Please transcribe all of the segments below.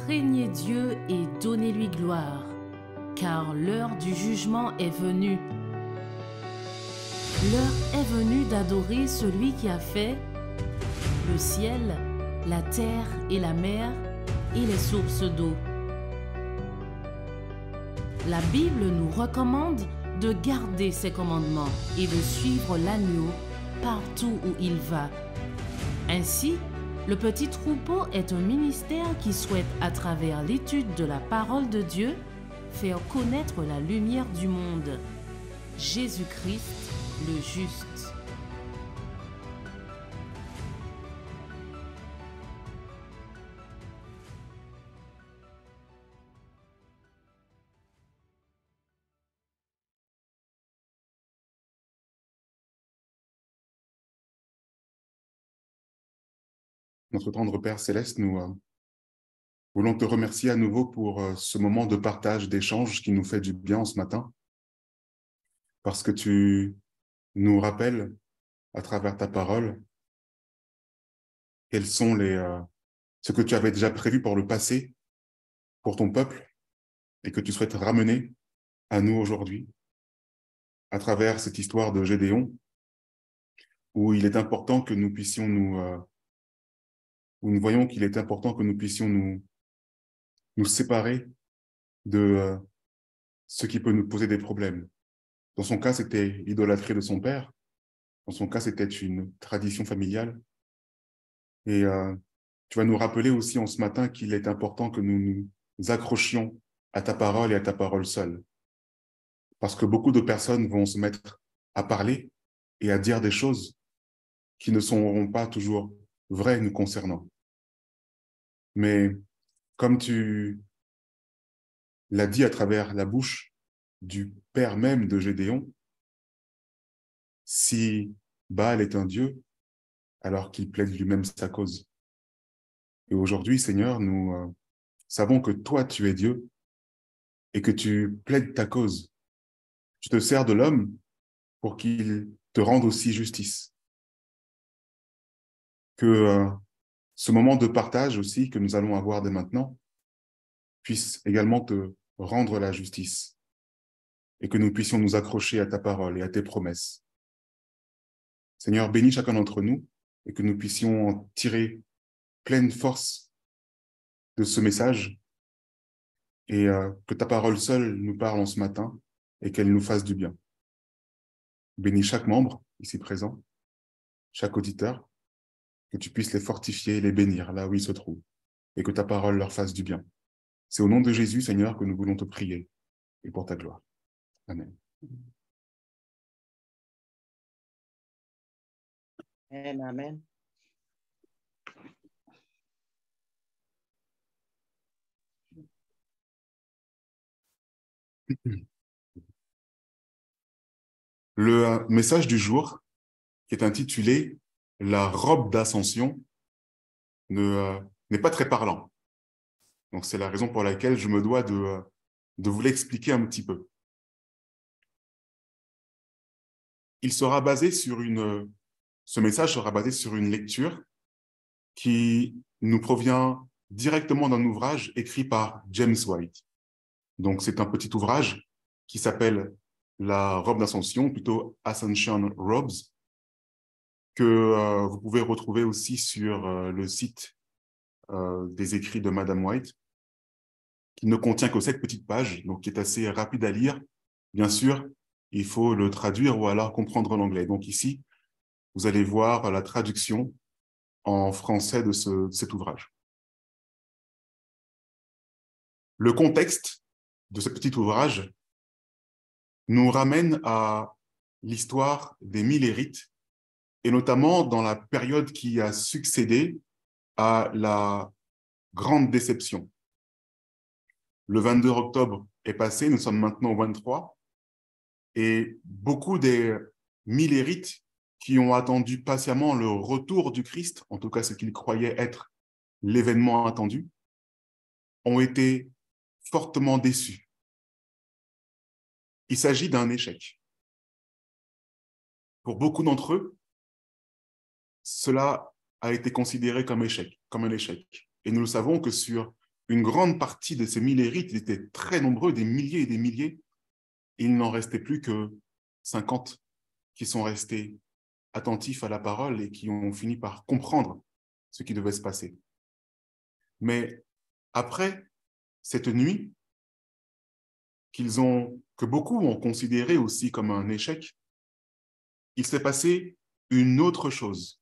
craignez Dieu et donnez-lui gloire, car l'heure du jugement est venue. L'heure est venue d'adorer celui qui a fait le ciel, la terre et la mer et les sources d'eau. La Bible nous recommande de garder ses commandements et de suivre l'agneau partout où il va. Ainsi, le petit troupeau est un ministère qui souhaite, à travers l'étude de la parole de Dieu, faire connaître la lumière du monde, Jésus-Christ le juste. Notre tendre Père Céleste, nous voulons te remercier à nouveau pour ce moment de partage, d'échange qui nous fait du bien ce matin, parce que tu nous rappelles à travers ta parole quels sont ce que tu avais déjà prévu pour le passé, pour ton peuple, et que tu souhaites ramener à nous aujourd'hui, à travers cette histoire de Gédéon, où il est important que nous puissions où nous voyons qu'il est important que nous puissions nous séparer de ce qui peut nous poser des problèmes. Dans son cas, c'était l'idolâtrie de son père. Dans son cas, c'était une tradition familiale. Et tu vas nous rappeler aussi en ce matin qu'il est important que nous nous accrochions à ta parole et à ta parole seule. Parce que beaucoup de personnes vont se mettre à parler et à dire des choses qui ne seront pas toujours vraies nous concernant. Mais comme tu l'as dit à travers la bouche du père même de Gédéon, si Baal est un dieu, alors qu'il plaide lui-même sa cause. Et aujourd'hui, Seigneur, nous savons que toi, tu es Dieu et que tu plaides ta cause. Tu te sers de l'homme pour qu'il te rende aussi justice. Que ce moment de partage aussi que nous allons avoir dès maintenant puisse également te rendre la justice et que nous puissions nous accrocher à ta parole et à tes promesses. Seigneur, bénis chacun d'entre nous et que nous puissions en tirer pleine force de ce message et que ta parole seule nous parle en ce matin et qu'elle nous fasse du bien. Bénis chaque membre ici présent, chaque auditeur, que tu puisses les fortifier et les bénir là où ils se trouvent et que ta parole leur fasse du bien. C'est au nom de Jésus, Seigneur, que nous voulons te prier et pour ta gloire. Amen. Amen, amen. Le message du jour, qui est intitulé « La robe d'ascension », n'est pas très parlant. Donc, c'est la raison pour laquelle je me dois de vous l'expliquer un petit peu. Ce message sera basé sur une lecture qui nous provient directement d'un ouvrage écrit par James White. Donc, c'est un petit ouvrage qui s'appelle « La robe d'ascension », plutôt « Ascension Robes », que vous pouvez retrouver aussi sur le site des écrits de Madame White, qui ne contient que 7 petites pages, donc qui est assez rapide à lire. Bien sûr, il faut le traduire ou alors comprendre l'anglais. Donc ici, vous allez voir la traduction en français de cet ouvrage. Le contexte de ce petit ouvrage nous ramène à l'histoire des Millérites, et notamment dans la période qui a succédé à la grande déception. Le 22 octobre est passé, nous sommes maintenant au 23, et beaucoup des Millérites qui ont attendu patiemment le retour du Christ, en tout cas ce qu'ils croyaient être l'événement attendu, ont été fortement déçus. Il s'agit d'un échec. Pour beaucoup d'entre eux, cela a été considéré comme un échec. Et nous le savons que sur une grande partie de ces millérites, ils étaient très nombreux, des milliers et des milliers. Il n'en restait plus que 50 qui sont restés attentifs à la parole et qui ont fini par comprendre ce qui devait se passer. Mais après cette nuit, que beaucoup ont considéré aussi comme un échec, il s'est passé une autre chose.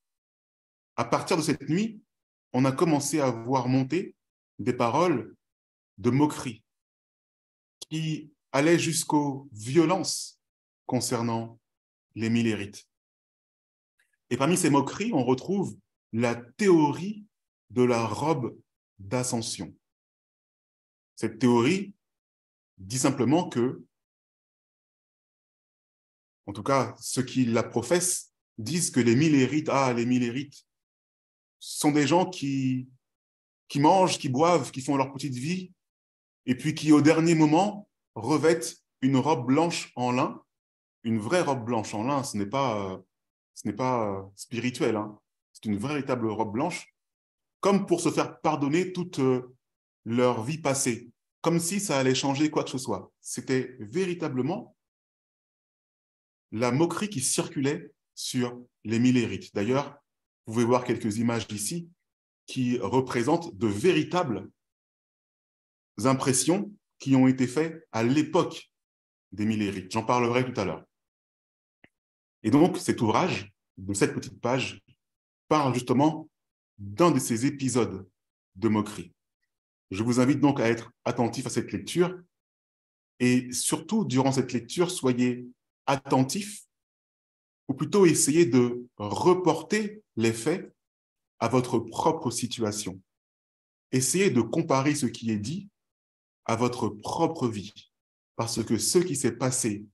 À partir de cette nuit, on a commencé à voir monter des paroles de moquerie qui allaient jusqu'aux violences concernant les millérites. Et parmi ces moqueries, on retrouve la théorie de la robe d'ascension. Cette théorie dit simplement que, en tout cas, ceux qui la professent disent que les millérites sont des gens qui mangent, qui boivent, qui font leur petite vie, et puis qui, au dernier moment, revêtent une robe blanche en lin. Une vraie robe blanche en lin, ce n'est pas spirituel, hein. C'est une véritable robe blanche, comme pour se faire pardonner toute leur vie passée, comme si ça allait changer quoi que ce soit. C'était véritablement la moquerie qui circulait sur les millérites. D'ailleurs, vous pouvez voir quelques images ici qui représentent de véritables impressions qui ont été faites à l'époque des millérites. J'en parlerai tout à l'heure. Et donc, cet ouvrage, de cette petite page, parle justement d'un de ces épisodes de moquerie. Je vous invite donc à être attentif à cette lecture et surtout, durant cette lecture, soyez attentifs ou plutôt essayez de reporter les faits à votre propre situation. Essayez de comparer ce qui est dit à votre propre vie, parce que ce qui s'est passé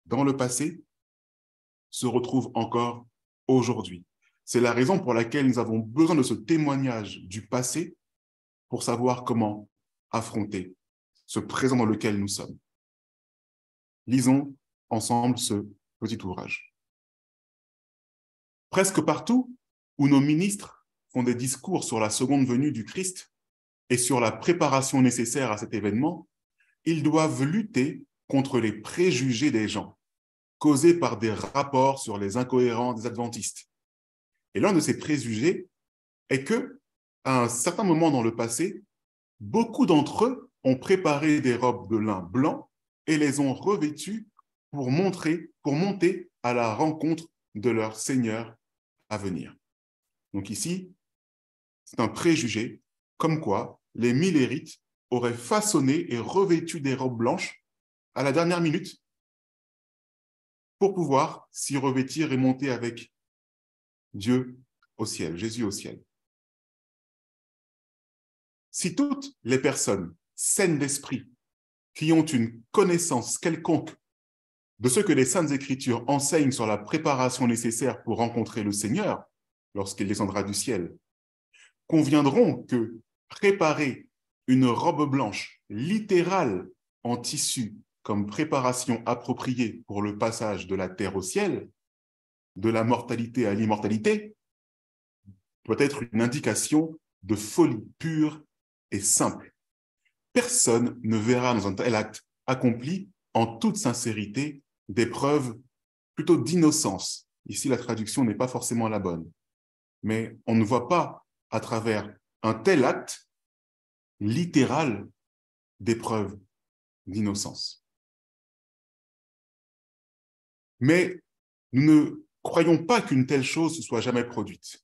dans le passé se retrouve encore aujourd'hui. C'est la raison pour laquelle nous avons besoin de ce témoignage du passé pour savoir comment affronter ce présent dans lequel nous sommes. Lisons ensemble ce petit ouvrage. Presque partout où nos ministres font des discours sur la seconde venue du Christ et sur la préparation nécessaire à cet événement, ils doivent lutter contre les préjugés des gens, causés par des rapports sur les incohérents des adventistes. Et l'un de ces préjugés est que, à un certain moment dans le passé, beaucoup d'entre eux ont préparé des robes de lin blanc et les ont revêtues pour monter à la rencontre de leur Seigneur à venir. Donc ici, c'est un préjugé comme quoi les millérites auraient façonné et revêtu des robes blanches à la dernière minute pour pouvoir s'y revêtir et monter avec Dieu au ciel, Jésus au ciel. Si toutes les personnes saines d'esprit qui ont une connaissance quelconque de ce que les Saintes Écritures enseignent sur la préparation nécessaire pour rencontrer le Seigneur lorsqu'il descendra du ciel, conviendront que préparer une robe blanche littérale en tissu comme préparation appropriée pour le passage de la terre au ciel, de la mortalité à l'immortalité, doit être une indication de folie pure et simple. Personne ne verra dans un tel acte accompli en toute sincérité des preuves plutôt d'innocence. Ici, la traduction n'est pas forcément la bonne. Mais on ne voit pas à travers un tel acte littéral des preuves d'innocence. Mais nous ne croyons pas qu'une telle chose se soit jamais produite.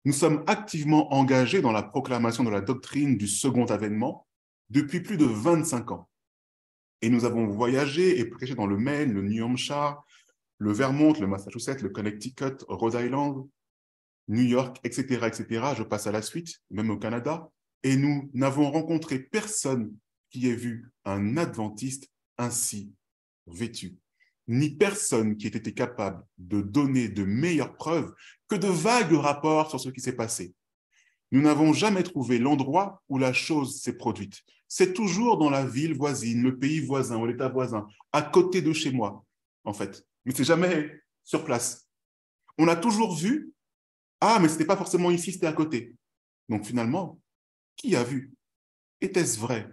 Nous sommes activement engagés dans la proclamation de la doctrine du second avènement depuis plus de 25 ans. Et nous avons voyagé et prêché dans le Maine, le New Hampshire, le Vermont, le Massachusetts, le Connecticut, Rhode Island, New York, etc., etc. Je passe à la suite, même au Canada. Et nous n'avons rencontré personne qui ait vu un adventiste ainsi vêtu, ni personne qui ait été capable de donner de meilleures preuves que de vagues rapports sur ce qui s'est passé. Nous n'avons jamais trouvé l'endroit où la chose s'est produite. C'est toujours dans la ville voisine, le pays voisin ou l'État voisin, à côté de chez moi, en fait. Mais c'est jamais sur place. On a toujours vu, ah, mais ce n'était pas forcément ici, c'était à côté. Donc finalement, qui a vu? Était-ce vrai?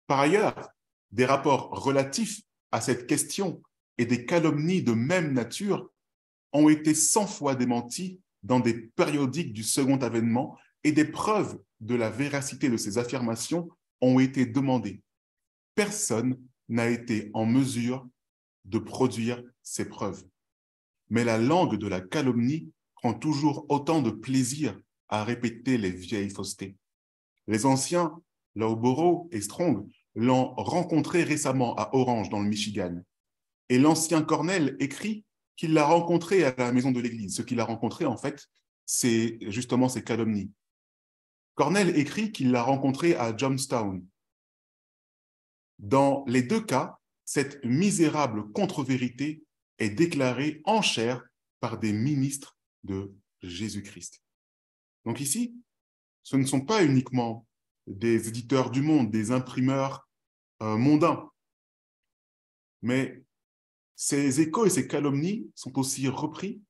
Par ailleurs, des rapports relatifs à cette question et des calomnies de même nature ont été 100 fois démentis dans des périodiques du Second Avènement et des preuves de la véracité de ces affirmations ont été demandées. Personne n'a été en mesure de produire ces preuves. Mais la langue de la calomnie prend toujours autant de plaisir à répéter les vieilles faussetés. Les anciens, Loughborough et Strong, l'ont rencontré récemment à Orange, dans le Michigan. Et l'ancien Cornell écrit qu'il l'a rencontré à la maison de l'église. Ce qu'il a rencontré, en fait, c'est justement ces calomnies. Cornell écrit qu'il l'a rencontré à Johnstown. Dans les deux cas, cette misérable contre-vérité est déclarée en chair par des ministres de Jésus-Christ. Donc ici, ce ne sont pas uniquement des éditeurs du monde, des imprimeurs mondains, mais ces échos et ces calomnies sont aussi repris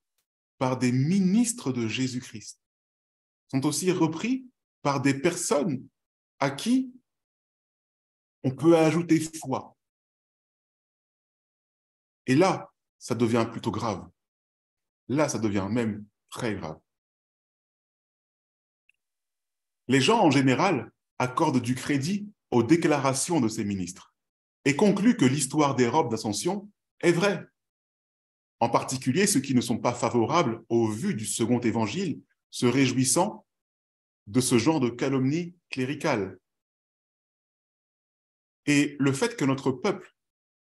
par des ministres de Jésus-Christ, sont aussi repris par des personnes à qui on peut ajouter foi. Et là, ça devient plutôt grave. Là, ça devient même très grave. Les gens, en général, accordent du crédit aux déclarations de ces ministres et concluent que l'histoire des robes d'Ascension est vraie. En particulier ceux qui ne sont pas favorables aux vues du second évangile, se réjouissant de ce genre de calomnie cléricale. Et le fait que notre peuple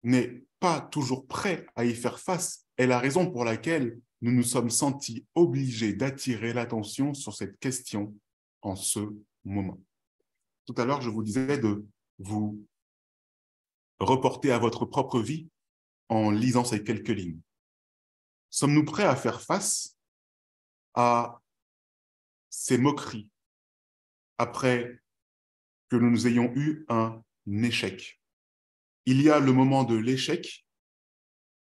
n'est pas toujours prêt à y faire face est la raison pour laquelle nous nous sommes sentis obligés d'attirer l'attention sur cette question en ce moment. Tout à l'heure, je vous disais de vous reporter à votre propre vie en lisant ces quelques lignes. Sommes-nous prêts à faire face à ces moqueries après que nous ayons eu un échec? Il y a le moment de l'échec,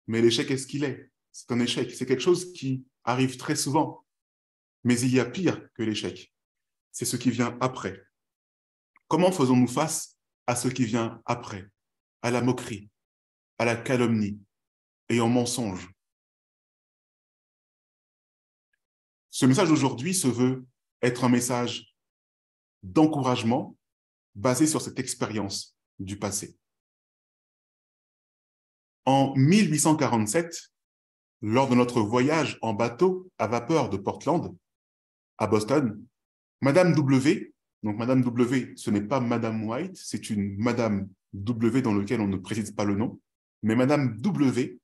mais l'échec, est-ce qu'il est? C'est un échec, c'est quelque chose qui arrive très souvent, mais il y a pire que l'échec. C'est ce qui vient après. Comment faisons-nous face à ce qui vient après, à la moquerie, à la calomnie et au mensonge? Ce message d'aujourd'hui se veut être un message d'encouragement basé sur cette expérience du passé. En 1847, lors de notre voyage en bateau à vapeur de Portland, à Boston, Madame W, donc Madame W, ce n'est pas Madame White, c'est une Madame W dans laquelle on ne précise pas le nom, mais Madame W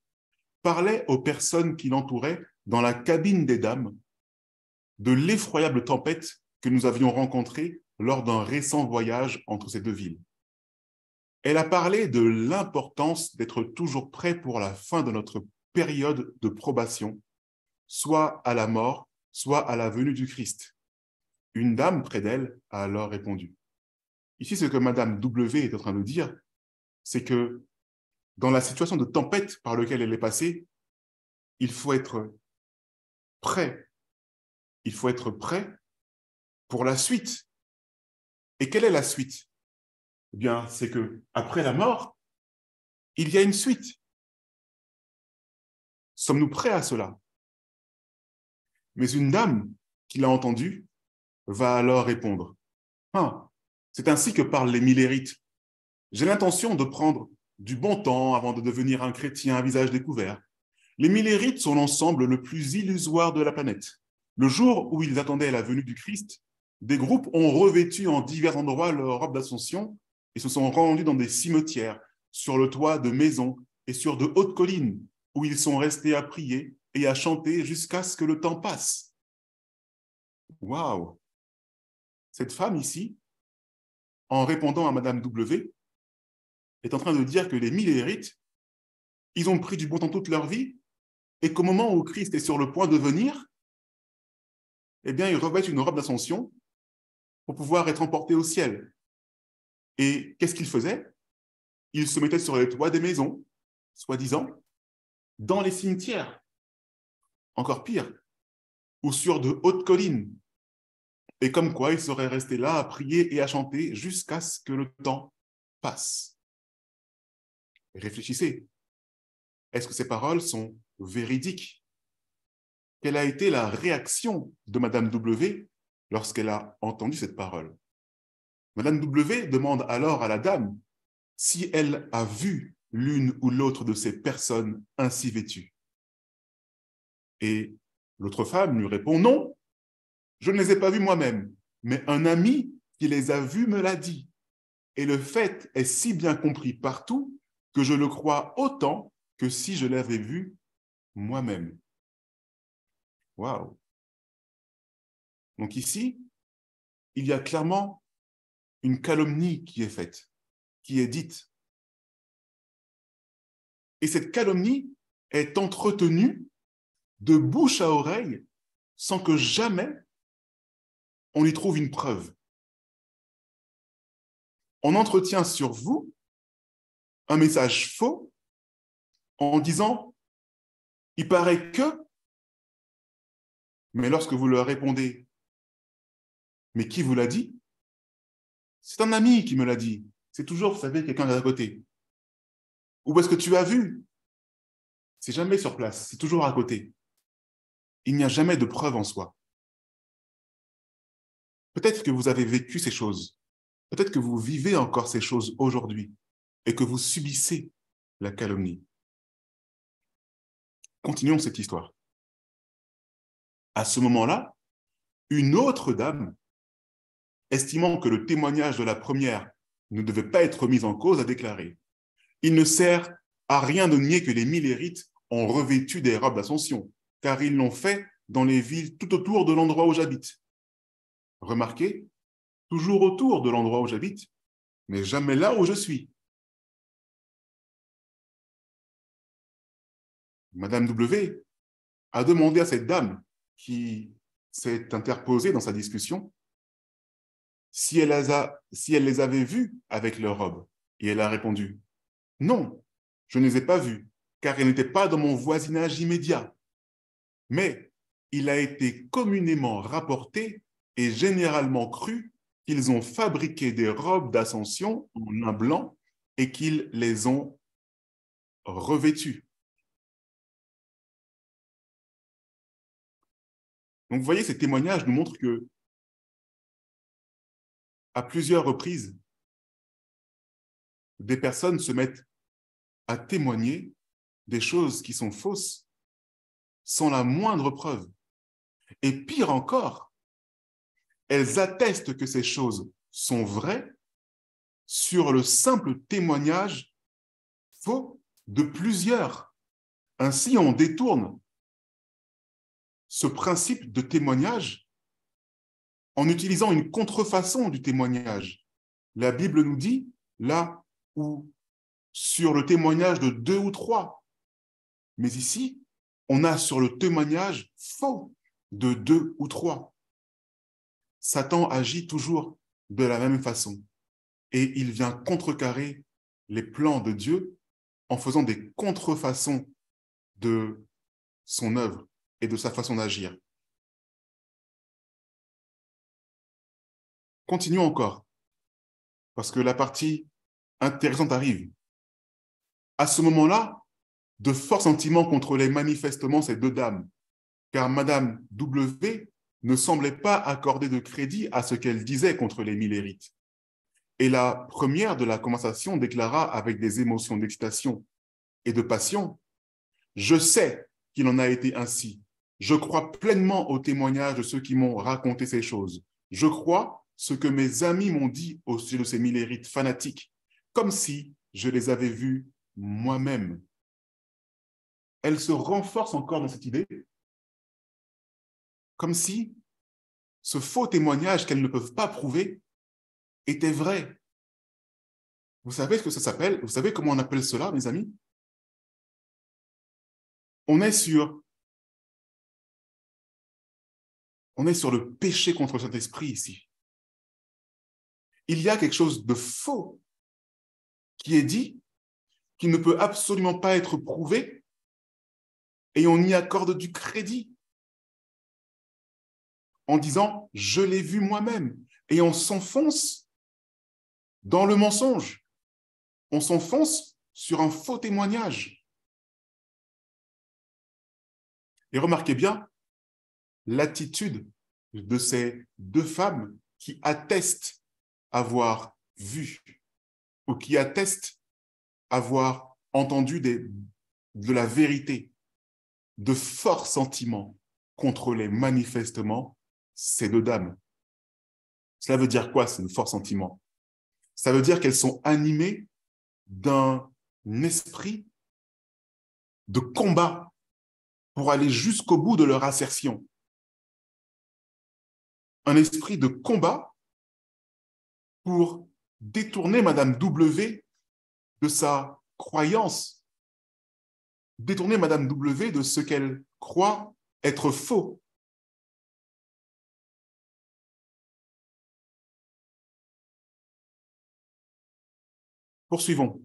parlait aux personnes qui l'entouraient dans la cabine des dames de l'effroyable tempête que nous avions rencontrée lors d'un récent voyage entre ces deux villes. Elle a parlé de l'importance d'être toujours prêt pour la fin de notre période de probation, soit à la mort, soit à la venue du Christ. Une dame près d'elle a alors répondu. Ici, ce que Madame W est en train de dire, c'est que dans la situation de tempête par laquelle elle est passée, il faut être prêt. Il faut être prêt pour la suite. Et quelle est la suite? Eh bien, c'est qu'après la mort, il y a une suite. Sommes-nous prêts à cela? Mais une dame qui l'a entendu va alors répondre. Ah, c'est ainsi que parlent les millérites. J'ai l'intention de prendre du bon temps avant de devenir un chrétien à visage découvert. Les millérites sont l'ensemble le plus illusoire de la planète. Le jour où ils attendaient la venue du Christ, des groupes ont revêtu en divers endroits leur robe d'Ascension et se sont rendus dans des cimetières, sur le toit de maisons et sur de hautes collines, où ils sont restés à prier et à chanter jusqu'à ce que le temps passe. Waouh! Cette femme ici, en répondant à Madame W, est en train de dire que les millérites, ils ont pris du bon temps toute leur vie et qu'au moment où Christ est sur le point de venir, eh bien, ils revêtent une robe d'Ascension pour pouvoir être emportés au ciel. Et qu'est-ce qu'ils faisaient? Ils se mettaient sur les toits des maisons, soi-disant, dans les cimetières, encore pire, ou sur de hautes collines, Et comme quoi, il serait resté là à prier et à chanter jusqu'à ce que le temps passe. Réfléchissez. Est-ce que ces paroles sont véridiques? Quelle a été la réaction de Madame W lorsqu'elle a entendu cette parole? Madame W demande alors à la dame si elle a vu l'une ou l'autre de ces personnes ainsi vêtues. Et l'autre femme lui répond « Non, je ne les ai pas vues moi-même, mais un ami qui les a vues me l'a dit. Et le fait est si bien compris partout que je le crois autant que si je l'avais vu moi-même. » Waouh! Donc ici, il y a clairement une calomnie qui est faite, qui est dite. Et cette calomnie est entretenue de bouche à oreille sans que jamais on y trouve une preuve. On entretient sur vous un message faux en disant « il paraît que », mais lorsque vous leur répondez « mais qui vous l'a dit ?» C'est un ami qui me l'a dit. C'est toujours, vous savez, quelqu'un d'à côté. Ou est-ce que tu as vu? C'est jamais sur place, c'est toujours à côté. Il n'y a jamais de preuve en soi. Peut-être que vous avez vécu ces choses. Peut-être que vous vivez encore ces choses aujourd'hui et que vous subissez la calomnie. Continuons cette histoire. À ce moment-là, une autre dame, estimant que le témoignage de la première ne devait pas être mis en cause, a déclaré « Il ne sert à rien de nier que les Millérites ont revêtu des robes d'Ascension, car ils l'ont fait dans les villes tout autour de l'endroit où j'habite. » Remarquez, toujours autour de l'endroit où j'habite, mais jamais là où je suis. Madame W a demandé à cette dame qui s'est interposée dans sa discussion si elle les avait vus avec leurs robes. Et elle a répondu « Non, je ne les ai pas vus, car elles n'étaient pas dans mon voisinage immédiat. Mais il a été communément rapporté et généralement cru qu'ils ont fabriqué des robes d'ascension en lin blanc et qu'ils les ont revêtues. » Donc, vous voyez, ces témoignages nous montrent que, à plusieurs reprises, des personnes se mettent à témoigner des choses qui sont fausses sans la moindre preuve. Et pire encore, elles attestent que ces choses sont vraies sur le simple témoignage faux de plusieurs. Ainsi, on détourne ce principe de témoignage en utilisant une contrefaçon du témoignage. La Bible nous dit, là où sur le témoignage de 2 ou 3, mais ici, on a sur le témoignage faux de 2 ou 3. Satan agit toujours de la même façon et il vient contrecarrer les plans de Dieu en faisant des contrefaçons de son œuvre et de sa façon d'agir. Continuons encore, parce que la partie intéressante arrive. À ce moment-là, de forts sentiments contrôlaient manifestement ces deux dames, car Madame W ne semblait pas accorder de crédit à ce qu'elle disait contre les Millérites. Et la première de la conversation déclara avec des émotions d'excitation et de passion « Je sais qu'il en a été ainsi. Je crois pleinement au témoignage de ceux qui m'ont raconté ces choses. Je crois ce que mes amis m'ont dit au sujet de ces Millérites fanatiques, comme si je les avais vus moi-même. » Elle se renforce encore dans cette idée, comme si ce faux témoignage qu'elles ne peuvent pas prouver était vrai. Vous savez ce que ça s'appelle? Vous savez comment on appelle cela, mes amis? On est sur le péché contre le Saint-Esprit ici. Il y a quelque chose de faux qui est dit, qui ne peut absolument pas être prouvé, et on y accorde du crédit. en disant « je l'ai vu moi-même ». Et on s'enfonce dans le mensonge. On s'enfonce sur un faux témoignage. Et remarquez bien l'attitude de ces deux femmes qui attestent avoir vu ou qui attestent avoir entendu de la vérité, de forts sentiments contrôlés manifestement ces deux dames. Cela veut dire quoi, ces forts sentiments? Ça veut dire qu'elles sont animées d'un esprit de combat pour aller jusqu'au bout de leur assertion. Un esprit de combat pour détourner Madame W de sa croyance, détourner Madame W de ce qu'elle croit être faux. Poursuivons.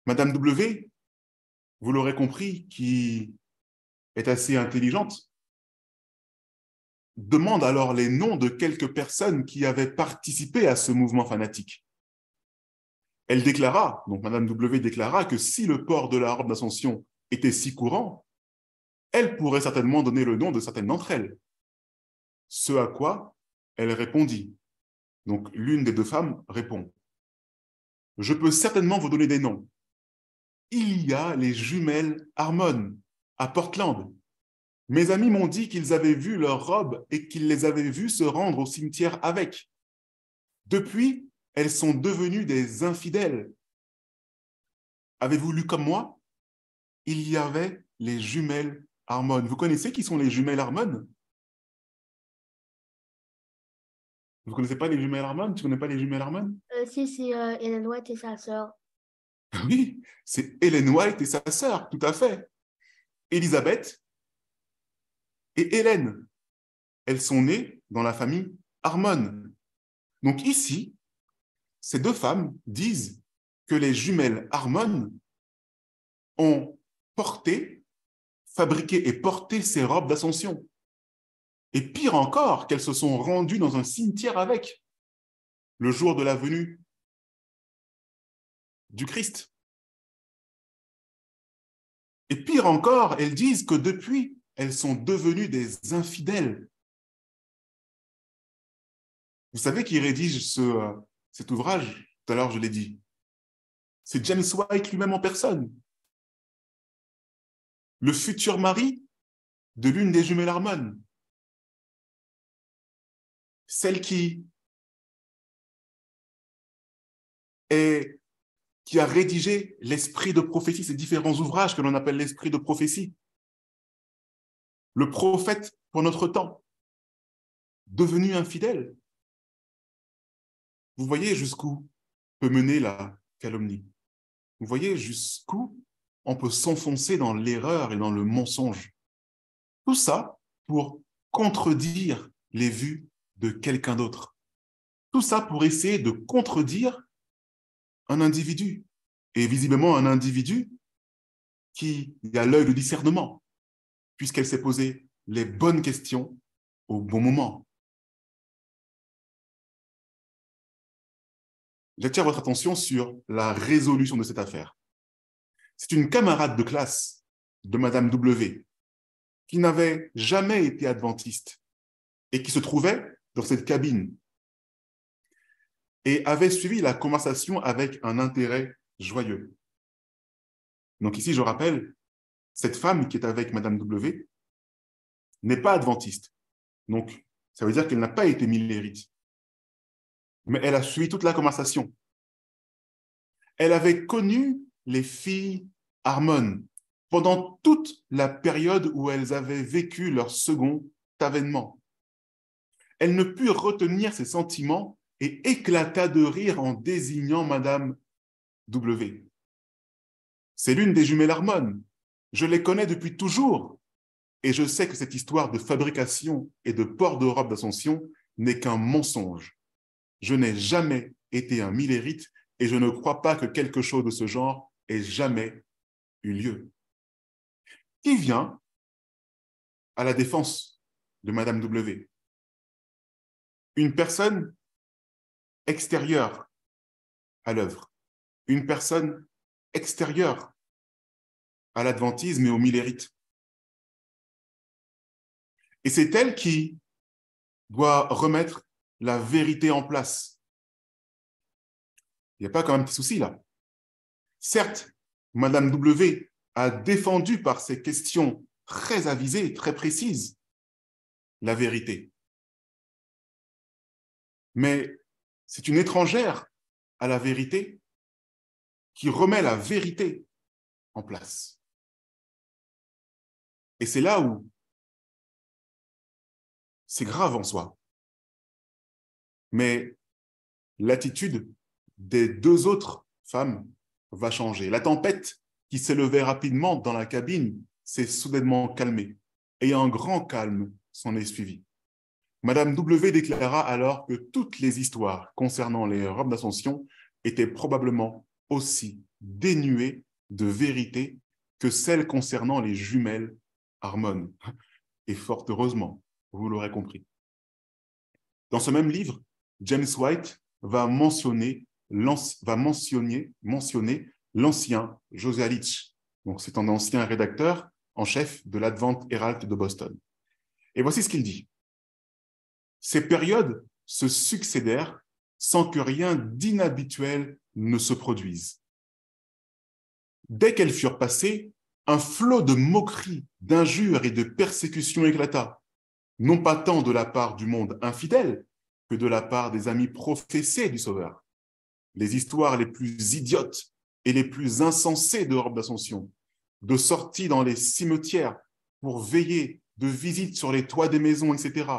Madame W, vous l'aurez compris, qui est assez intelligente, demande alors les noms de quelques personnes qui avaient participé à ce mouvement fanatique. Elle déclara, donc Madame W déclara que si le port de la robe d'Ascension était si courant, elle pourrait certainement donner le nom de certaines d'entre elles. Ce à quoi elle répondit. Donc l'une des deux femmes répond. Je peux certainement vous donner des noms. Il y a les jumelles Harmon à Portland. Mes amis m'ont dit qu'ils avaient vu leurs robes et qu'ils les avaient vues se rendre au cimetière avec. Depuis, elles sont devenues des infidèles. Avez-vous lu comme moi? Il y avait les jumelles Harmon. Vous connaissez qui sont les jumelles Harmon? Vous ne connaissez pas les jumelles Harmon? Tu ne connais pas les jumelles Harmon? Si, c'est Ellen White et sa sœur. Oui, c'est Ellen White et sa sœur, tout à fait. Elisabeth et Hélène. Elles sont nées dans la famille Harmon. Donc ici, ces deux femmes disent que les jumelles Harmon ont porté, fabriqué et porté ces robes d'Ascension. Et pire encore, qu'elles se sont rendues dans un cimetière avec, le jour de la venue du Christ. Et pire encore, elles disent que depuis, elles sont devenues des infidèles. Vous savez qui rédige cet ouvrage? Tout à l'heure, je l'ai dit. C'est James White lui-même en personne. Le futur mari de l'une des jumelles Harmon. Celle qui a rédigé l'esprit de prophétie, ces différents ouvrages que l'on appelle l'esprit de prophétie. Le prophète pour notre temps, devenu infidèle. Vous voyez jusqu'où peut mener la calomnie. Vous voyez jusqu'où on peut s'enfoncer dans l'erreur et dans le mensonge. Tout ça pour contredire les vues de quelqu'un d'autre. Tout ça pour essayer de contredire un individu. Et visiblement un individu qui a l'œil de discernement, puisqu'elle s'est posé les bonnes questions au bon moment. J'attire votre attention sur la résolution de cette affaire. C'est une camarade de classe de Madame W qui n'avait jamais été adventiste et qui se trouvait dans cette cabine et avait suivi la conversation avec un intérêt joyeux. Donc ici, je rappelle, cette femme qui est avec Madame W n'est pas adventiste. Donc, ça veut dire qu'elle n'a pas été millérite. Mais elle a suivi toute la conversation. Elle avait connu les filles Harmon pendant toute la période où elles avaient vécu leur second avènement. Elle ne put retenir ses sentiments et éclata de rire en désignant Madame W. C'est l'une des jumelles Harmon. Je les connais depuis toujours et je sais que cette histoire de fabrication et de port de robe d'Ascension n'est qu'un mensonge. Je n'ai jamais été un millérite et je ne crois pas que quelque chose de ce genre ait jamais eu lieu. Qui vient à la défense de Madame W? une personne extérieure à l'œuvre, une personne extérieure à l'adventisme et au millérite. Et c'est elle qui doit remettre la vérité en place. Il n'y a pas quand même un petit souci là. Certes, Madame W a défendu par ses questions très avisées, très précises, la vérité. Mais c'est une étrangère à la vérité qui remet la vérité en place. Et c'est là où c'est grave en soi. Mais l'attitude des deux autres femmes va changer. La tempête qui s'élevait rapidement dans la cabine s'est soudainement calmée et un grand calme s'en est suivi. Madame W déclara alors que toutes les histoires concernant les robes d'Ascension étaient probablement aussi dénuées de vérité que celles concernant les jumelles Harmon. Et fort heureusement, vous l'aurez compris. Dans ce même livre, James White va mentionner l'ancien Josiah Litch. Donc, c'est un ancien rédacteur en chef de l'Advent Herald de Boston. Et voici ce qu'il dit. Ces périodes se succédèrent sans que rien d'inhabituel ne se produise. Dès qu'elles furent passées, un flot de moqueries, d'injures et de persécutions éclata, non pas tant de la part du monde infidèle que de la part des amis professés du Sauveur. Les histoires les plus idiotes et les plus insensées de robes d'Ascension, de sorties dans les cimetières pour veiller, de visites sur les toits des maisons, etc.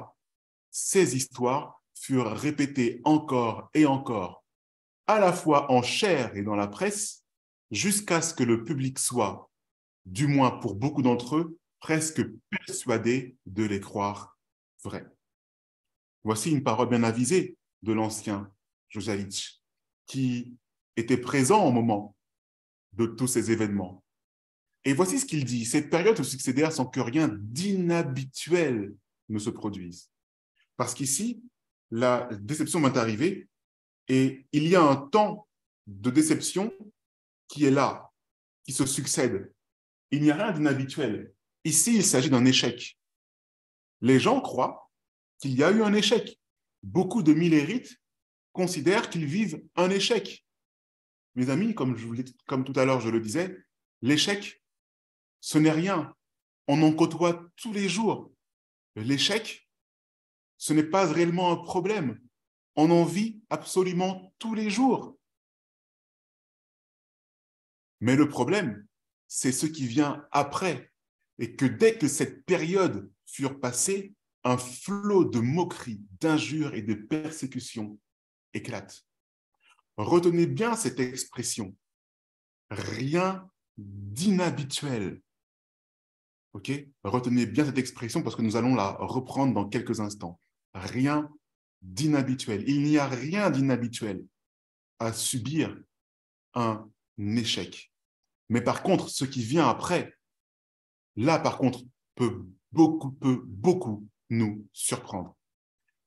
Ces histoires furent répétées encore et encore, à la fois en chair et dans la presse, jusqu'à ce que le public soit, du moins pour beaucoup d'entre eux, presque persuadé de les croire vraies. Voici une parole bien avisée de l'ancien Josiah Litch, qui était présent au moment de tous ces événements. Et voici ce qu'il dit. Cette période se succédèrent sans que rien d'inhabituel ne se produise. Parce qu'ici, la déception va arriver et il y a un temps de déception qui est là, qui se succède. Il n'y a rien d'inhabituel. Ici, il s'agit d'un échec. Les gens croient qu'il y a eu un échec. Beaucoup de millérites considèrent qu'ils vivent un échec. Mes amis, comme tout à l'heure je le disais, l'échec, ce n'est rien. On en côtoie tous les jours. L'échec, ce n'est pas réellement un problème. On en vit absolument tous les jours. Mais le problème, c'est ce qui vient après. Et que dès que cette période fut passée, un flot de moqueries, d'injures et de persécutions éclate. Retenez bien cette expression. Rien d'inhabituel. Ok ? Retenez bien cette expression parce que nous allons la reprendre dans quelques instants. Rien d'inhabituel. Il n'y a rien d'inhabituel à subir un échec. Mais par contre, ce qui vient après, là par contre, peut beaucoup nous surprendre.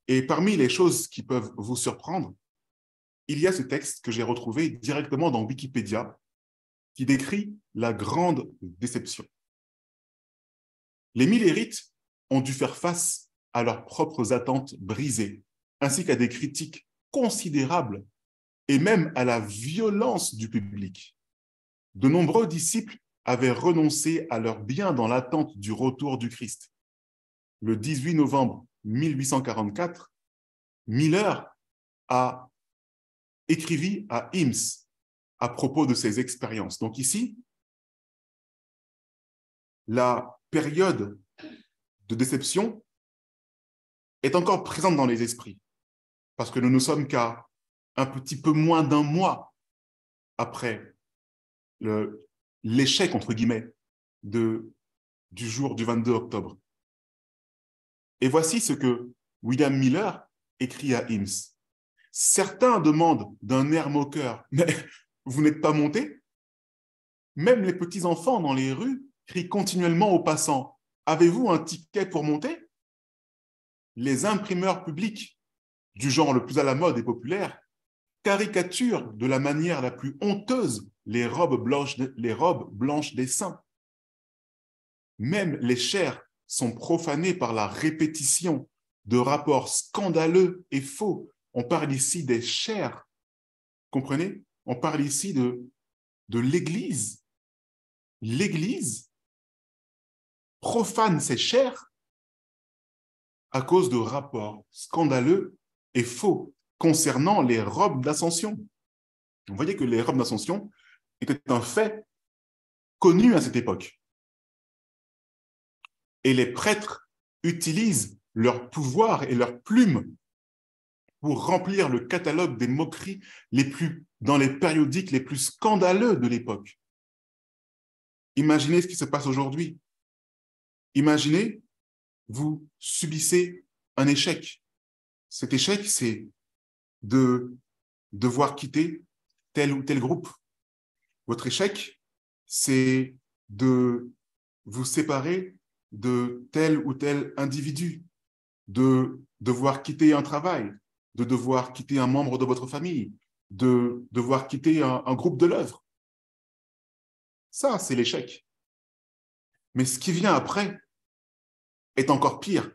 Et parmi les choses qui peuvent vous surprendre, il y a ce texte que j'ai retrouvé directement dans Wikipédia qui décrit la grande déception. Les millérites ont dû faire face à leurs propres attentes brisées, ainsi qu'à des critiques considérables et même à la violence du public. De nombreux disciples avaient renoncé à leurs biens dans l'attente du retour du Christ. Le 18 novembre 1844, Miller a écrit à Hims à propos de ses expériences. Donc ici, la période de déception est encore présente dans les esprits, parce que nous ne sommes qu'à un petit peu moins d'un mois après l'échec, entre guillemets, du jour du 22 octobre. Et voici ce que William Miller écrit à Hims. Certains demandent d'un air moqueur, mais vous n'êtes pas monté? Même les petits-enfants dans les rues crient continuellement aux passants, avez-vous un ticket pour monter? Les imprimeurs publics du genre le plus à la mode et populaire, caricaturent de la manière la plus honteuse les robes blanches des saints. Même les chairs sont profanées par la répétition de rapports scandaleux et faux. On parle ici des chairs, comprenez? On parle ici de l'Église. L'Église profane ses chairs à cause de rapports scandaleux et faux concernant les robes d'ascension. Vous voyez que les robes d'ascension étaient un fait connu à cette époque. Et les prêtres utilisent leur pouvoir et leur plume pour remplir le catalogue des moqueries dans les périodiques les plus scandaleux de l'époque. Imaginez ce qui se passe aujourd'hui. Imaginez, vous subissez un échec. Cet échec, c'est de devoir quitter tel ou tel groupe. Votre échec, c'est de vous séparer de tel ou tel individu, de devoir quitter un travail, de devoir quitter un membre de votre famille, de devoir quitter un groupe de l'œuvre. Ça, c'est l'échec. Mais ce qui vient après est encore pire,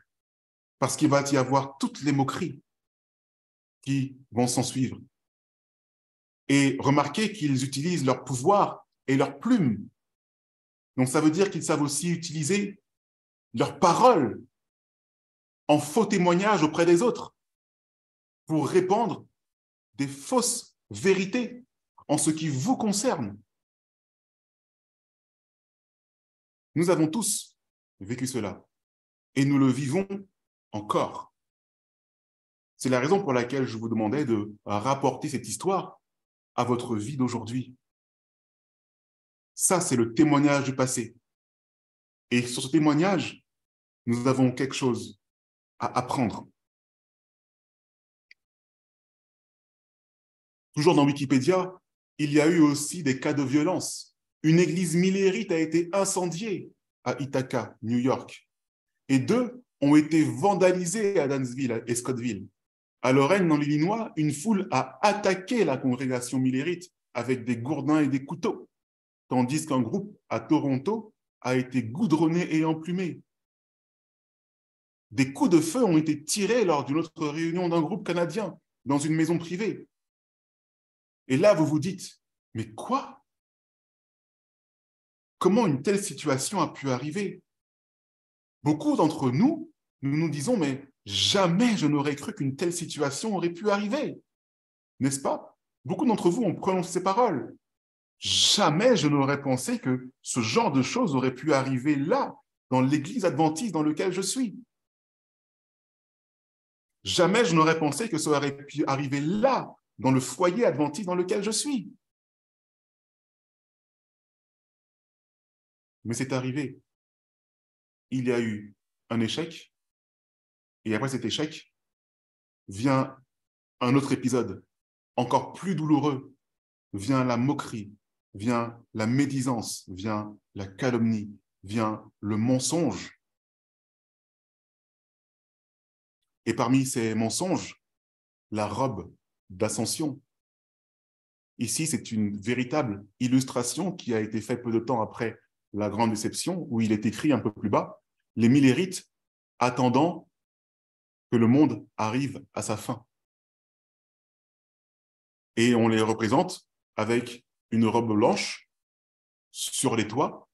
parce qu'il va y avoir toutes les moqueries qui vont s'en suivre. Et remarquez qu'ils utilisent leur pouvoir et leur plume. Donc ça veut dire qu'ils savent aussi utiliser leurs paroles en faux témoignage auprès des autres pour répandre des fausses vérités en ce qui vous concerne. Nous avons tous vécu cela et nous le vivons encore. C'est la raison pour laquelle je vous demandais de rapporter cette histoire à votre vie d'aujourd'hui. Ça, c'est le témoignage du passé. Et sur ce témoignage, nous avons quelque chose à apprendre. Toujours dans Wikipédia, il y a eu aussi des cas de violence. Une église millérite a été incendiée à Ithaca, New York, et 2 ont été vandalisés à Dansville et Scottsville. À Lorraine, dans l'Illinois, une foule a attaqué la congrégation millérite avec des gourdins et des couteaux, tandis qu'un groupe à Toronto a été goudronné et emplumé. Des coups de feu ont été tirés lors d'une autre réunion d'un groupe canadien dans une maison privée. Et là, vous vous dites, mais quoi? Comment une telle situation a pu arriver? Beaucoup d'entre nous, nous disons, mais jamais je n'aurais cru qu'une telle situation aurait pu arriver. N'est-ce pas? Beaucoup d'entre vous ont prononcé ces paroles. Jamais je n'aurais pensé que ce genre de choses aurait pu arriver là, dans l'église adventiste dans laquelle je suis. Jamais je n'aurais pensé que ça aurait pu arriver là, dans le foyer adventiste dans lequel je suis. Mais c'est arrivé. Il y a eu un échec, et après cet échec, vient un autre épisode, encore plus douloureux. Vient la moquerie, vient la médisance, vient la calomnie, vient le mensonge. Et parmi ces mensonges, la robe d'ascension. Ici, c'est une véritable illustration qui a été faite peu de temps après la grande déception, où il est écrit un peu plus bas, les millérites attendant que le monde arrive à sa fin. Et on les représente avec une robe blanche sur les toits.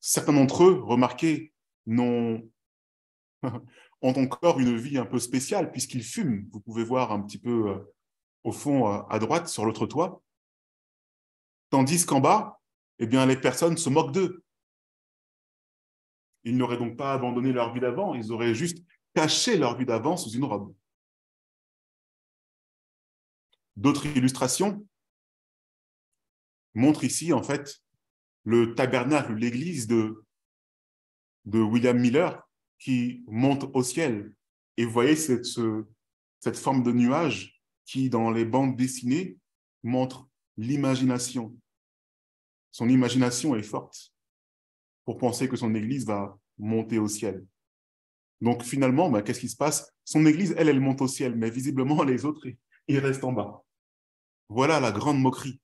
Certains d'entre eux, remarquez, ont encore une vie un peu spéciale puisqu'ils fument. Vous pouvez voir un petit peu au fond à droite sur l'autre toit. Tandis qu'en bas, eh bien, les personnes se moquent d'eux. Ils n'auraient donc pas abandonné leur vie d'avant, ils auraient juste caché leur vie d'avant sous une robe. D'autres illustrations montrent ici, en fait, le tabernacle, l'église de William Miller qui monte au ciel. Et vous voyez cette forme de nuage qui, dans les bandes dessinées, montre l'imagination. Son imagination est forte pour penser que son église va monter au ciel. Donc finalement, qu'est-ce qui se passe? son église, elle monte au ciel, mais visiblement, les autres, ils restent en bas. Voilà la grande moquerie.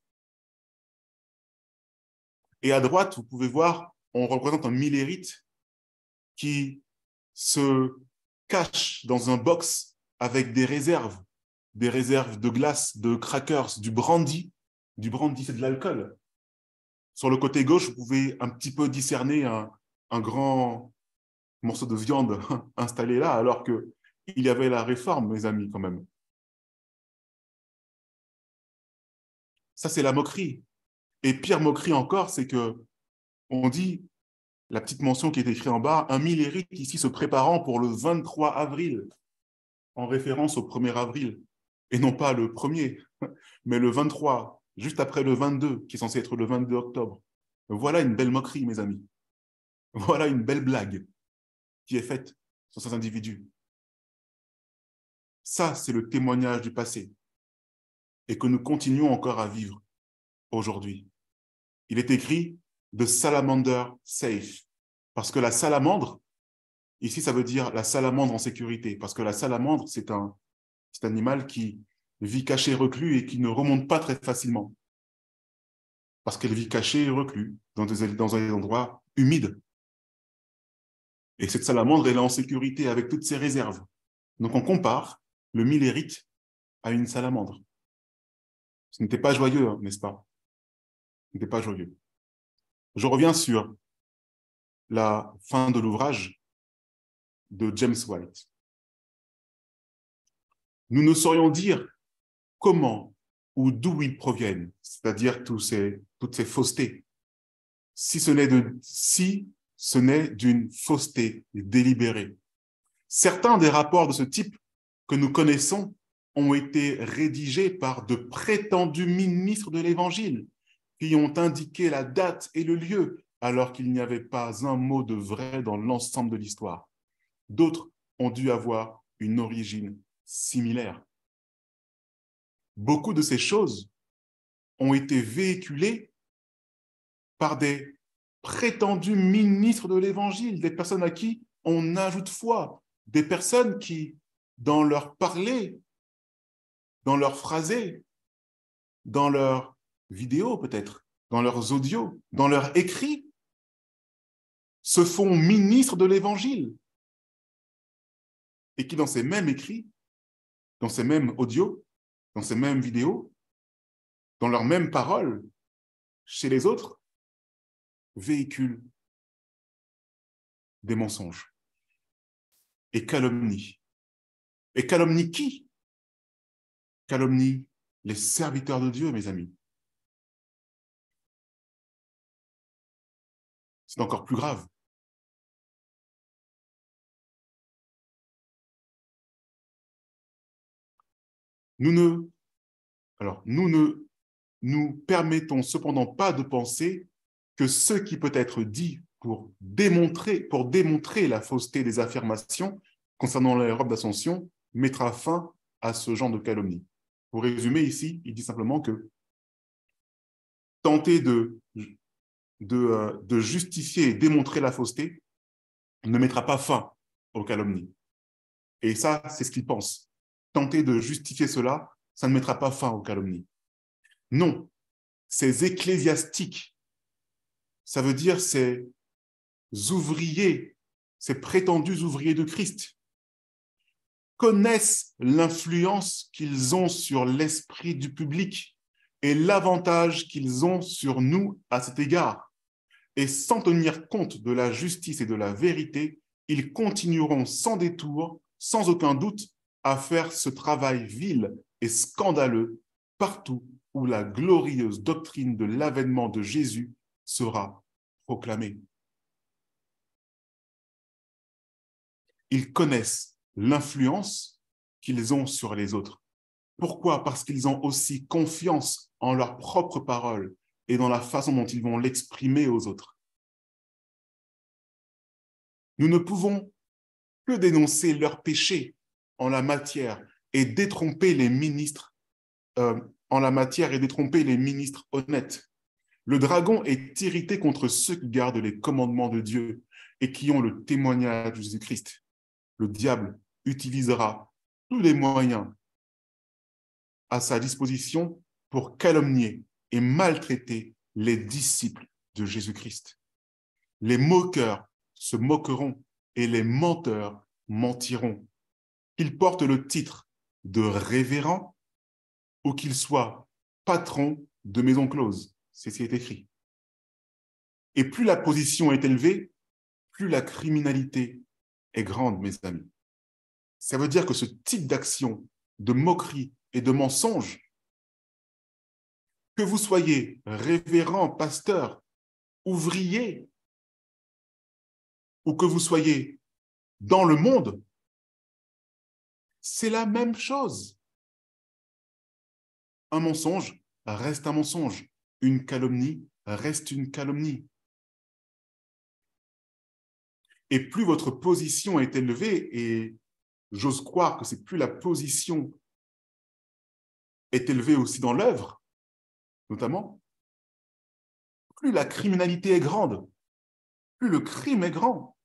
Et à droite, vous pouvez voir, on représente un millérite qui se cache dans un box avec des réserves de glace, de crackers, du brandy. Du brandy, c'est de l'alcool. Sur le côté gauche, vous pouvez un petit peu discerner un grand morceau de viande installé là, alors qu'il y avait la réforme, mes amis, quand même. Ça, c'est la moquerie. Et pire moquerie encore, c'est que on dit, la petite mention qui est écrite en bas, un millérite ici se préparant pour le 23 avril, en référence au 1er avril, et non pas le 1er, mais le 23, juste après le 22, qui est censé être le 22 octobre. Voilà une belle moquerie, mes amis. Voilà une belle blague qui est faite sur ces individus. Ça, c'est le témoignage du passé et que nous continuons encore à vivre aujourd'hui. Il est écrit « The salamander safe » parce que la salamandre, ici, ça veut dire la salamandre en sécurité, parce que la salamandre, c'est un animal qui vit caché, reclus et qui ne remonte pas très facilement. Parce qu'elle vit cachée et reclus dans des endroits humides. Et cette salamandre, elle est en sécurité avec toutes ses réserves. Donc on compare le millérite à une salamandre. Ce n'était pas joyeux, hein, n'est-ce pas? Ce n'était pas joyeux. Je reviens sur la fin de l'ouvrage de James White. Nous ne saurions dire comment ou d'où ils proviennent, c'est-à-dire toutes ces faussetés, si ce n'est d'une fausseté délibérée. Certains des rapports de ce type que nous connaissons ont été rédigés par de prétendus ministres de l'Évangile qui ont indiqué la date et le lieu alors qu'il n'y avait pas un mot de vrai dans l'ensemble de l'histoire. D'autres ont dû avoir une origine similaire. Beaucoup de ces choses ont été véhiculées par des prétendus ministres de l'Évangile, des personnes à qui on ajoute foi, des personnes qui, dans leur parler, dans leur phrasé, dans leurs vidéos peut-être, dans leurs audios, dans leurs écrits, se font ministres de l'Évangile et qui, dans ces mêmes écrits, dans ces mêmes audios, dans ces mêmes vidéos, dans leurs mêmes paroles, chez les autres, véhiculent des mensonges et calomnient. Et calomnient qui? Calomnient les serviteurs de Dieu, mes amis. C'est encore plus grave. Nous ne nous permettons cependant pas de penser que ce qui peut être dit pour démontrer la fausseté des affirmations concernant la robe d'Ascension mettra fin à ce genre de calomnie. Pour résumer ici, il dit simplement que tenter de justifier et démontrer la fausseté ne mettra pas fin aux calomnies. Et ça, c'est ce qu'il pense. Tenter de justifier cela, ça ne mettra pas fin aux calomnies. Non, ces ecclésiastiques, ça veut dire ces ouvriers, ces prétendus ouvriers de Christ, connaissent l'influence qu'ils ont sur l'esprit du public et l'avantage qu'ils ont sur nous à cet égard. Et sans tenir compte de la justice et de la vérité, ils continueront sans détour, sans aucun doute, à faire ce travail vil et scandaleux partout où la glorieuse doctrine de l'avènement de Jésus sera proclamée. Ils connaissent l'influence qu'ils ont sur les autres. Pourquoi? Parce qu'ils ont aussi confiance en leurs propres paroles et dans la façon dont ils vont l'exprimer aux autres. Nous ne pouvons que dénoncer leurs péchés en la matière et détromper les ministres honnêtes. Le dragon est irrité contre ceux qui gardent les commandements de Dieu et qui ont le témoignage de Jésus-Christ. Le diable utilisera tous les moyens à sa disposition pour calomnier et maltraiter les disciples de Jésus-Christ. Les moqueurs se moqueront et les menteurs mentiront. Qu'ils portent le titre de révérend ou qu'ils soient patrons de maison close. C'est ce qui est écrit. Et plus la position est élevée, plus la criminalité est grande, mes amis. Ça veut dire que ce type d'action, de moquerie et de mensonge, que vous soyez révérend, pasteur, ouvrier, ou que vous soyez dans le monde, c'est la même chose. Un mensonge reste un mensonge. Une calomnie reste une calomnie. Et plus votre position est élevée, et j'ose croire que c'est plus la position est élevée aussi dans l'œuvre, notamment, plus la criminalité est grande, plus le crime est grand.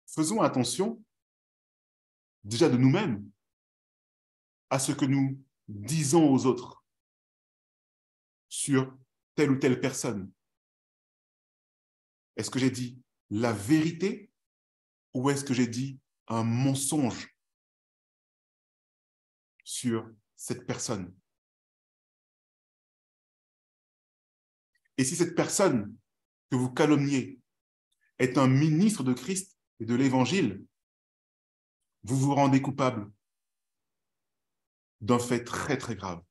Faisons attention, déjà de nous-mêmes, à ce que nous disons aux autres sur telle ou telle personne. Est-ce que j'ai dit la vérité ou est-ce que j'ai dit un mensonge sur cette personne? Et si cette personne que vous calomniez est un ministre de Christ et de l'Évangile, vous vous rendez coupable d'un fait très, très grave.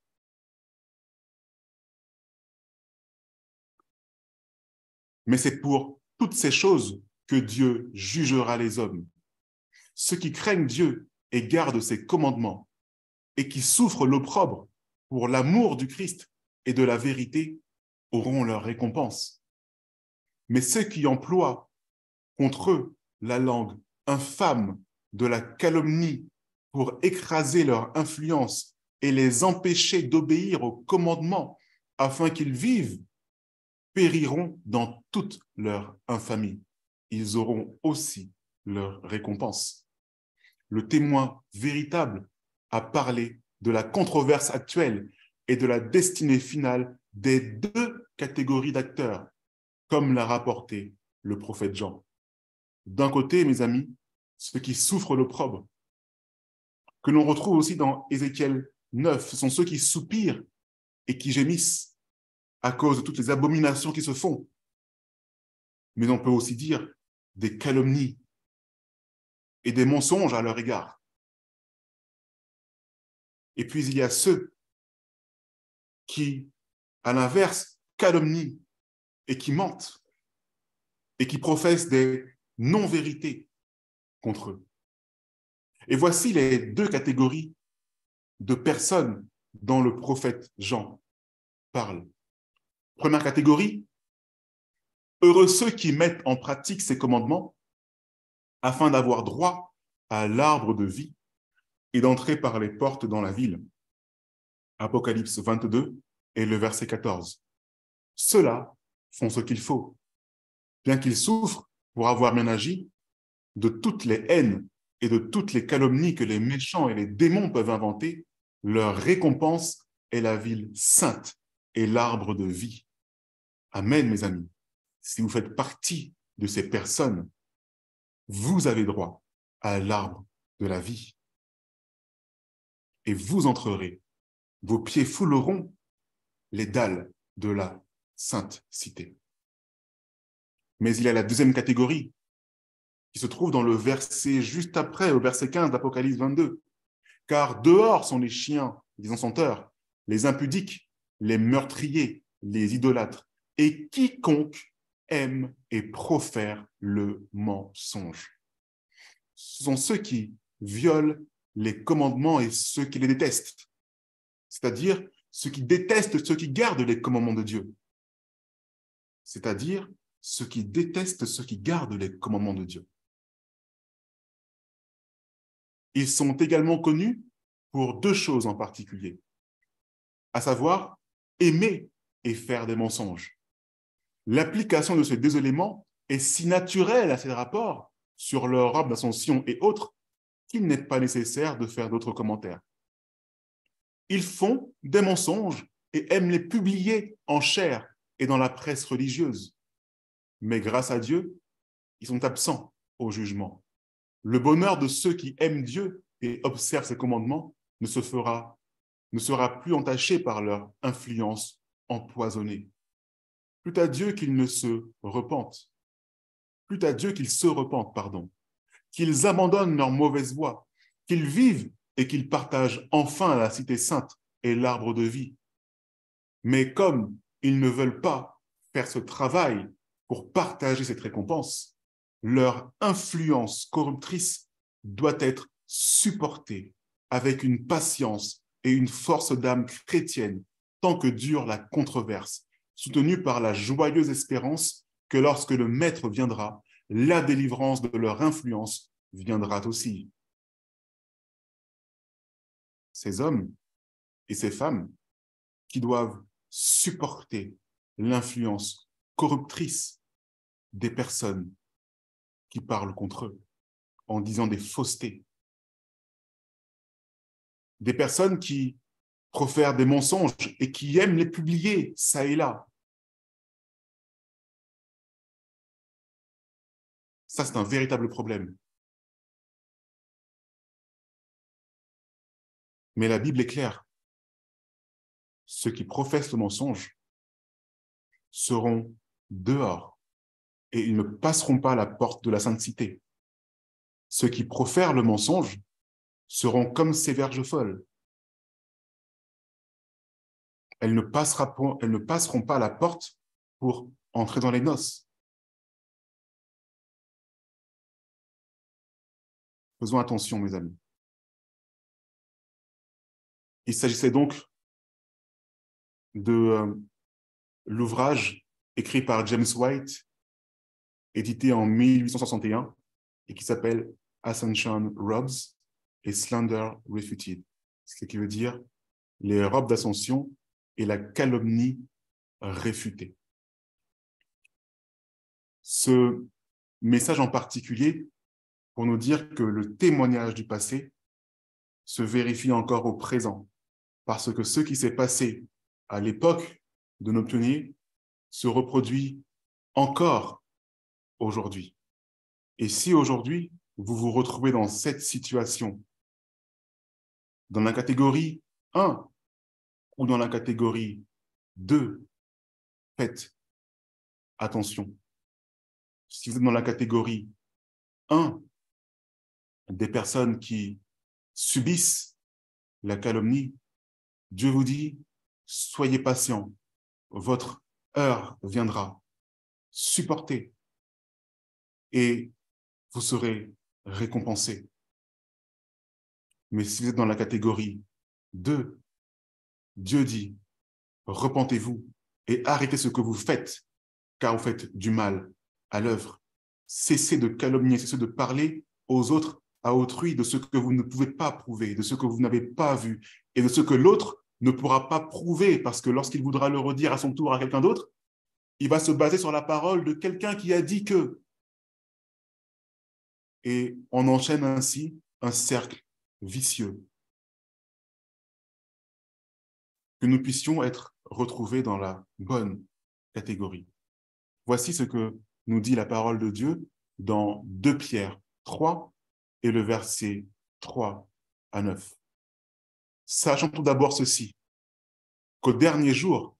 Mais c'est pour toutes ces choses que Dieu jugera les hommes. Ceux qui craignent Dieu et gardent ses commandements et qui souffrent l'opprobre pour l'amour du Christ et de la vérité auront leur récompense. Mais ceux qui emploient contre eux la langue infâme de la calomnie pour écraser leur influence et les empêcher d'obéir aux commandements afin qu'ils vivent, périront dans toute leur infamie. Ils auront aussi leur récompense. Le témoin véritable a parlé de la controverse actuelle et de la destinée finale des deux catégories d'acteurs, comme l'a rapporté le prophète Jean. D'un côté, mes amis, ceux qui souffrent l'opprobre, que l'on retrouve aussi dans Ézéchiel 9, ce sont ceux qui soupirent et qui gémissent à cause de toutes les abominations qui se font. Mais on peut aussi dire des calomnies et des mensonges à leur égard. Et puis il y a ceux qui, à l'inverse, calomnient et qui mentent et qui professent des non-vérités contre eux. Et voici les deux catégories de personnes dont le prophète Jean parle. Première catégorie, heureux ceux qui mettent en pratique ces commandements afin d'avoir droit à l'arbre de vie et d'entrer par les portes dans la ville. Apocalypse 22 et le verset 14. Ceux-là font ce qu'il faut, bien qu'ils souffrent pour avoir bien agi de toutes les haines et de toutes les calomnies que les méchants et les démons peuvent inventer. Leur récompense est la ville sainte et l'arbre de vie. Amen, mes amis. Si vous faites partie de ces personnes, vous avez droit à l'arbre de la vie. Et vous entrerez, vos pieds fouleront les dalles de la sainte cité. Mais il y a la deuxième catégorie qui se trouve dans le verset juste après, au verset 15 d'Apocalypse 22. Car dehors sont les chiens, les encenteurs, les impudiques, les meurtriers, les idolâtres, et quiconque aime et profère le mensonge. Ce sont ceux qui violent les commandements et ceux qui les détestent, c'est-à-dire ceux qui détestent ceux qui gardent les commandements de Dieu, c'est-à-dire ceux qui détestent ceux qui gardent les commandements de Dieu. Ils sont également connus pour deux choses en particulier, à savoir aimer et faire des mensonges. l'application de ces deux éléments est si naturelle à ces rapports sur leur robe d'ascension et autres qu'il n'est pas nécessaire de faire d'autres commentaires. Ils font des mensonges et aiment les publier en chair et dans la presse religieuse. Mais grâce à Dieu, ils sont absents au jugement. Le bonheur de ceux qui aiment Dieu et observent ses commandements ne sera plus entaché par leur influence empoisonnée. Plût à Dieu qu'ils se repentent, qu'ils abandonnent leur mauvaise voie, qu'ils vivent et qu'ils partagent enfin la cité sainte et l'arbre de vie. Mais comme ils ne veulent pas faire ce travail pour partager cette récompense, leur influence corruptrice doit être supportée avec une patience et une force d'âme chrétienne tant que dure la controverse, soutenue par la joyeuse espérance que lorsque le Maître viendra, la délivrance de leur influence viendra aussi. Ces hommes et ces femmes qui doivent supporter l'influence corruptrice des personnes qui parlent contre eux en disant des faussetés. Des personnes qui profèrent des mensonges et qui aiment les publier ça et là. Ça, c'est un véritable problème. Mais la Bible est claire. Ceux qui professent le mensonge seront dehors et ils ne passeront pas la porte de la sainte cité. Ceux qui profèrent le mensonge seront comme ces verges folles. Elles ne passeront pas la porte pour entrer dans les noces. Faisons attention, mes amis. Il s'agissait donc de l'ouvrage écrit par James White, édité en 1861, et qui s'appelle Ascension Robes et Slander Refuted, ce qui veut dire les robes d'ascension et la calomnie réfutée. Ce message en particulier pour nous dire que le témoignage du passé se vérifie encore au présent, parce que ce qui s'est passé à l'époque de nos pionniers se reproduit encore aujourd'hui. Et si aujourd'hui, vous vous retrouvez dans cette situation, dans la catégorie 1 ou dans la catégorie 2, faites attention. Si vous êtes dans la catégorie 1, des personnes qui subissent la calomnie, Dieu vous dit, soyez patients, votre heure viendra, supportez et vous serez récompensés. Mais si vous êtes dans la catégorie 2, Dieu dit, repentez-vous et arrêtez ce que vous faites, car vous faites du mal à l'œuvre. Cessez de calomnier, cessez de parler aux autres, à autrui, de ce que vous ne pouvez pas prouver, de ce que vous n'avez pas vu, et de ce que l'autre ne pourra pas prouver, parce que lorsqu'il voudra le redire à son tour à quelqu'un d'autre, il va se baser sur la parole de quelqu'un qui a dit que. Et on enchaîne ainsi un cercle vicieux. Que nous puissions être retrouvés dans la bonne catégorie. Voici ce que nous dit la parole de Dieu dans 2 Pierre 3 et le verset 3 à 9. Sachant tout d'abord ceci, qu'au dernier jour,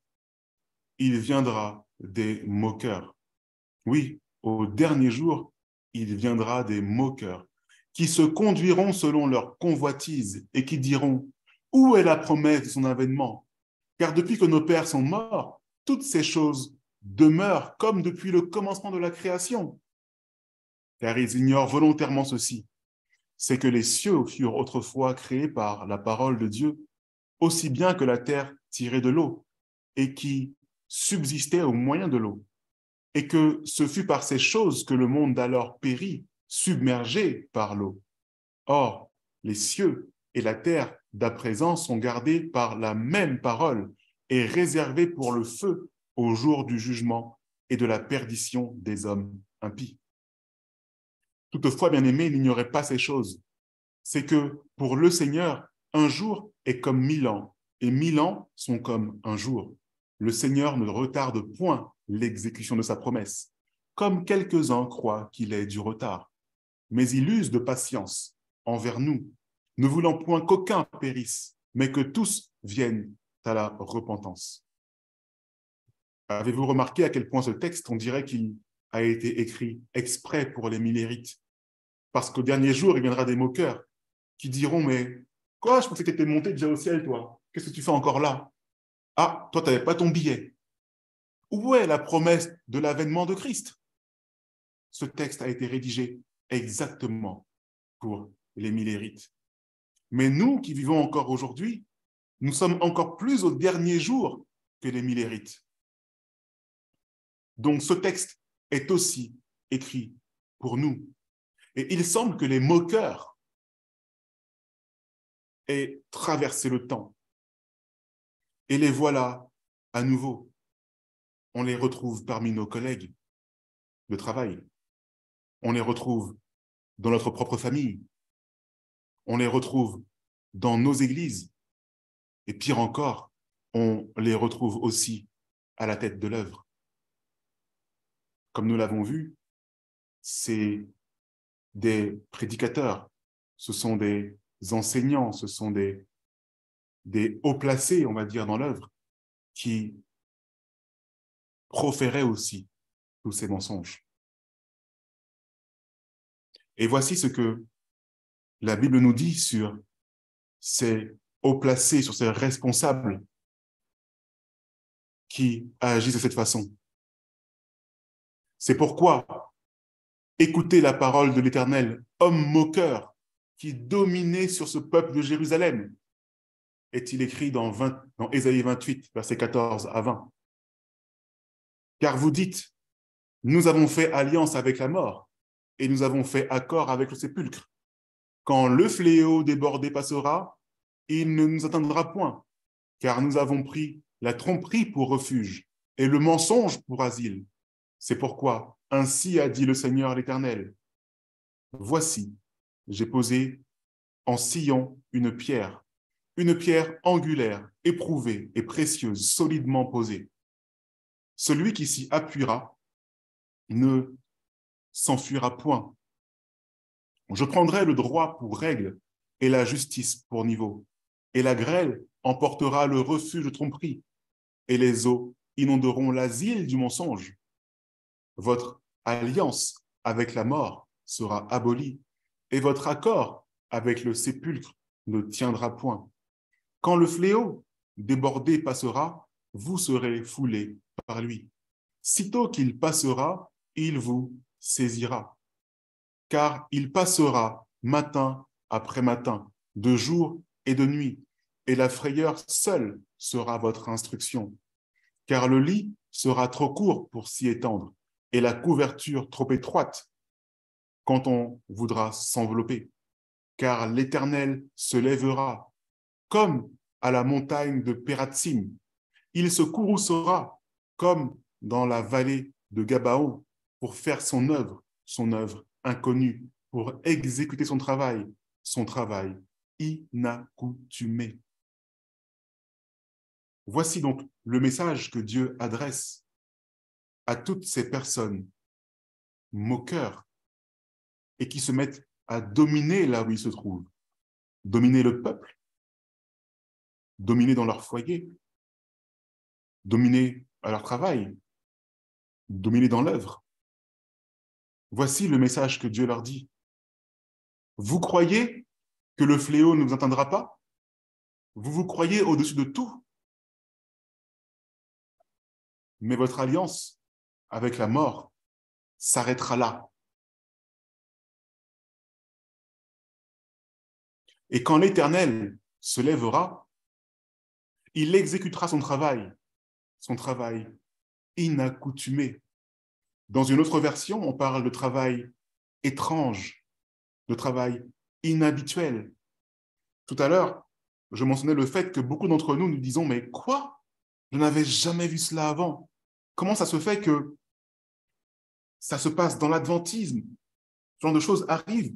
il viendra des moqueurs. Oui, au dernier jour, il viendra des moqueurs qui se conduiront selon leur convoitise et qui diront « Où est la promesse de son avènement ? Car depuis que nos pères sont morts, toutes ces choses demeurent comme depuis le commencement de la création. » Car ils ignorent volontairement ceci, c'est que les cieux furent autrefois créés par la parole de Dieu, aussi bien que la terre tirée de l'eau, et qui subsistait au moyen de l'eau, et que ce fut par ces choses que le monde d'alors périt, submergé par l'eau. Or, les cieux et la terre d'à présent sont gardés par la même parole et réservés pour le feu au jour du jugement et de la perdition des hommes impies. Toutefois, bien-aimés, n'ignorez pas ces choses. C'est que pour le Seigneur, un jour est comme 1000 ans, et 1000 ans sont comme un jour. Le Seigneur ne retarde point l'exécution de sa promesse, comme quelques-uns croient qu'il ait du retard. Mais il use de patience envers nous, ne voulant point qu'aucun périsse, mais que tous viennent à la repentance. Avez-vous remarqué à quel point ce texte, on dirait qu'il a été écrit exprès pour les millérites? Parce qu'au dernier jour, il viendra des moqueurs qui diront « Mais quoi, je pensais que tu étais monté déjà au ciel, toi. Qu'est-ce que tu fais encore là? Ah, toi, tu n'avais pas ton billet. » Où est la promesse de l'avènement de Christ? Ce texte a été rédigé exactement pour les millérites. Mais nous qui vivons encore aujourd'hui, nous sommes encore plus au dernier jour que les millérites. Donc ce texte est aussi écrit pour nous. Et il semble que les moqueurs aient traversé le temps. Et les voilà à nouveau. On les retrouve parmi nos collègues de travail. On les retrouve dans notre propre famille. On les retrouve dans nos églises. Et pire encore, on les retrouve aussi à la tête de l'œuvre. Comme nous l'avons vu, c'est des prédicateurs, ce sont des enseignants, ce sont des hauts placés, on va dire, dans l'œuvre, qui proféraient aussi tous ces mensonges. Et voici ce que la Bible nous dit sur ces hauts placés, sur ces responsables qui agissent de cette façon. C'est pourquoi écoutez la parole de l'Éternel, homme moqueur, qui dominait sur ce peuple de Jérusalem, est-il écrit dans Ésaïe 28, versets 14 à 20. Car vous dites, nous avons fait alliance avec la mort, et nous avons fait accord avec le sépulcre. Quand le fléau débordé passera, il ne nous atteindra point, car nous avons pris la tromperie pour refuge, et le mensonge pour asile. C'est pourquoi, ainsi a dit le Seigneur l'Éternel. Voici, j'ai posé en Sion une pierre angulaire, éprouvée et précieuse, solidement posée. Celui qui s'y appuiera ne s'enfuira point. Je prendrai le droit pour règle et la justice pour niveau, et la grêle emportera le refuge de tromperie, et les eaux inonderont l'asile du mensonge. Votre alliance avec la mort sera abolie, et votre accord avec le sépulcre ne tiendra point. Quand le fléau débordé passera, vous serez foulés par lui. Sitôt qu'il passera, il vous saisira. Car il passera matin après matin, de jour et de nuit, et la frayeur seule sera votre instruction. Car le lit sera trop court pour s'y étendre, et la couverture trop étroite quand on voudra s'envelopper. Car l'Éternel se lèvera, comme à la montagne de Pératsim. Il se courroucera, comme dans la vallée de Gabaon, pour faire son œuvre inconnue, pour exécuter son travail inaccoutumé. Voici donc le message que Dieu adresse à toutes ces personnes moqueurs et qui se mettent à dominer là où ils se trouvent, dominer le peuple, dominer dans leur foyer, dominer à leur travail, dominer dans l'œuvre. Voici le message que Dieu leur dit. Vous croyez que le fléau ne vous atteindra pas? Vous vous croyez au-dessus de tout? Mais votre alliance avec la mort s'arrêtera là. Et quand l'Éternel se lèvera, il exécutera son travail inaccoutumé. Dans une autre version, on parle de travail étrange, de travail inhabituel. Tout à l'heure, je mentionnais le fait que beaucoup d'entre nous nous disons « Mais quoi? Je n'avais jamais vu cela avant. Comment ça se fait que Ça se passe dans l'adventisme. Ce genre de choses arrivent.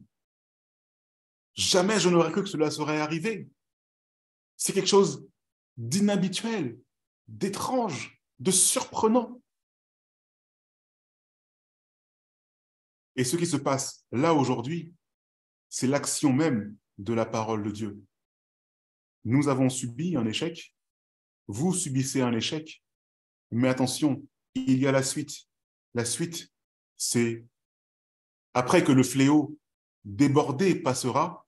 Jamais je n'aurais cru que cela serait arrivé. C'est quelque chose d'inhabituel, d'étrange, de surprenant. Et ce qui se passe là aujourd'hui, c'est l'action même de la parole de Dieu. Nous avons subi un échec, vous subissez un échec, mais attention, il y a la suite. La suite, c'est après que le fléau débordé passera,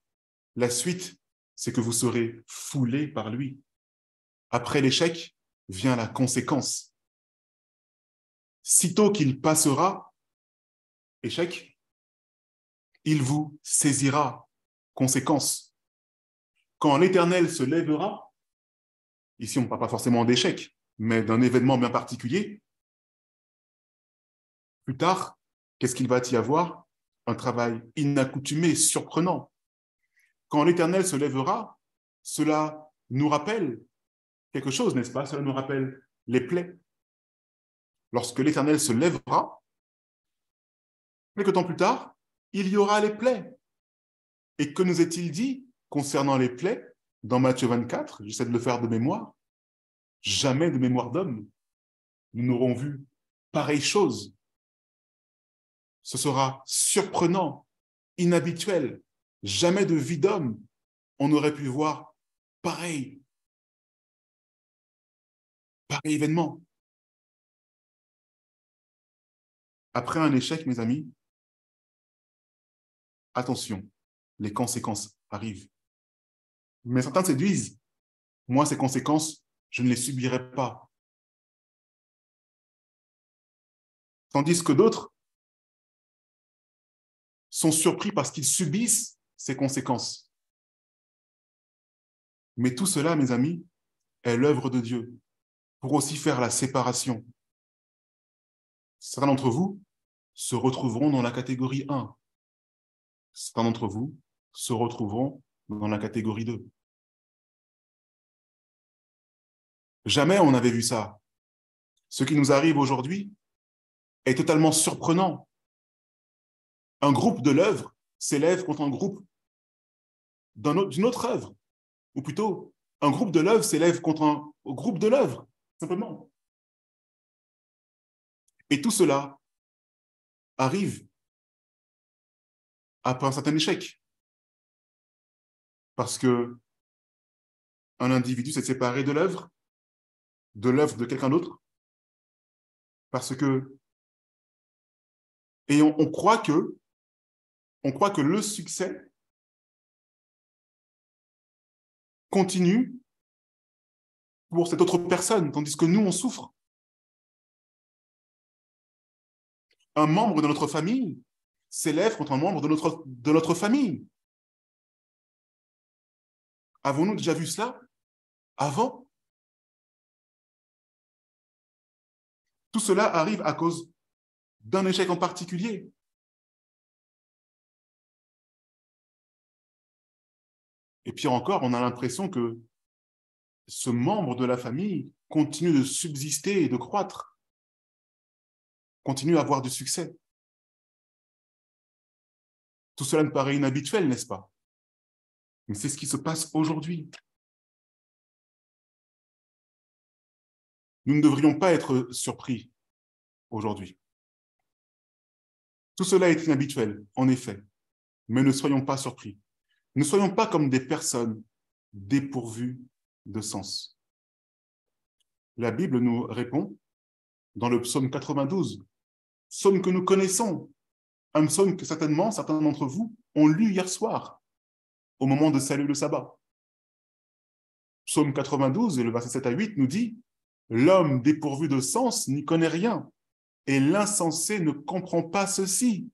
la suite, c'est que vous serez foulé par lui. Après l'échec, vient la conséquence. Sitôt qu'il passera, échec, il vous saisira, conséquence. Quand l'Éternel se lèvera, ici on ne parle pas forcément d'échec, mais d'un événement bien particulier, plus tard, qu'est-ce qu'il va y avoir? Un travail inaccoutumé, surprenant. Quand l'Éternel se lèvera, cela nous rappelle quelque chose, n'est-ce pas? Cela nous rappelle les plaies. Lorsque l'Éternel se lèvera, quelques temps plus tard, il y aura les plaies. Et que nous est-il dit concernant les plaies dans Matthieu 24? J'essaie de le faire de mémoire. Jamais de mémoire d'homme, nous n'aurons vu pareille chose. Ce sera surprenant, inhabituel. Jamais de vie d'homme, on aurait pu voir pareil événement. Après un échec, mes amis, attention, les conséquences arrivent. Mais certains se disent, moi, ces conséquences, je ne les subirai pas. Tandis que d'autres sont surpris parce qu'ils subissent ces conséquences. Mais tout cela, mes amis, est l'œuvre de Dieu pour aussi faire la séparation. Certains d'entre vous se retrouveront dans la catégorie 1. Certains d'entre vous se retrouveront dans la catégorie 2. Jamais on n'avait vu ça. Ce qui nous arrive aujourd'hui est totalement surprenant. Un groupe de l'œuvre s'élève contre un groupe d'une autre œuvre. Ou plutôt, un groupe de l'œuvre s'élève contre un groupe de l'œuvre, simplement. Et tout cela arrive après un certain échec. Parce que un individu s'est séparé de l'œuvre de quelqu'un d'autre. Parce que, et on croit que le succès continue pour cette autre personne, tandis que nous, on souffre. Un membre de notre famille s'élève contre un membre de notre famille. Avons-nous déjà vu cela avant? Tout cela arrive à cause d'un échec en particulier. Et pire encore, on a l'impression que ce membre de la famille continue de subsister et de croître, continue à avoir du succès. Tout cela me paraît inhabituel, n'est-ce pas? Mais c'est ce qui se passe aujourd'hui. Nous ne devrions pas être surpris aujourd'hui. Tout cela est inhabituel, en effet, mais ne soyons pas surpris. Ne soyons pas comme des personnes dépourvues de sens. La Bible nous répond dans le psaume 92, psaume que nous connaissons, un psaume que certainement certains d'entre vous ont lu hier soir, au moment de saluer le sabbat. Psaume 92, et le verset 7 à 8 nous dit « L'homme dépourvu de sens n'y connaît rien, et l'insensé ne comprend pas ceci. »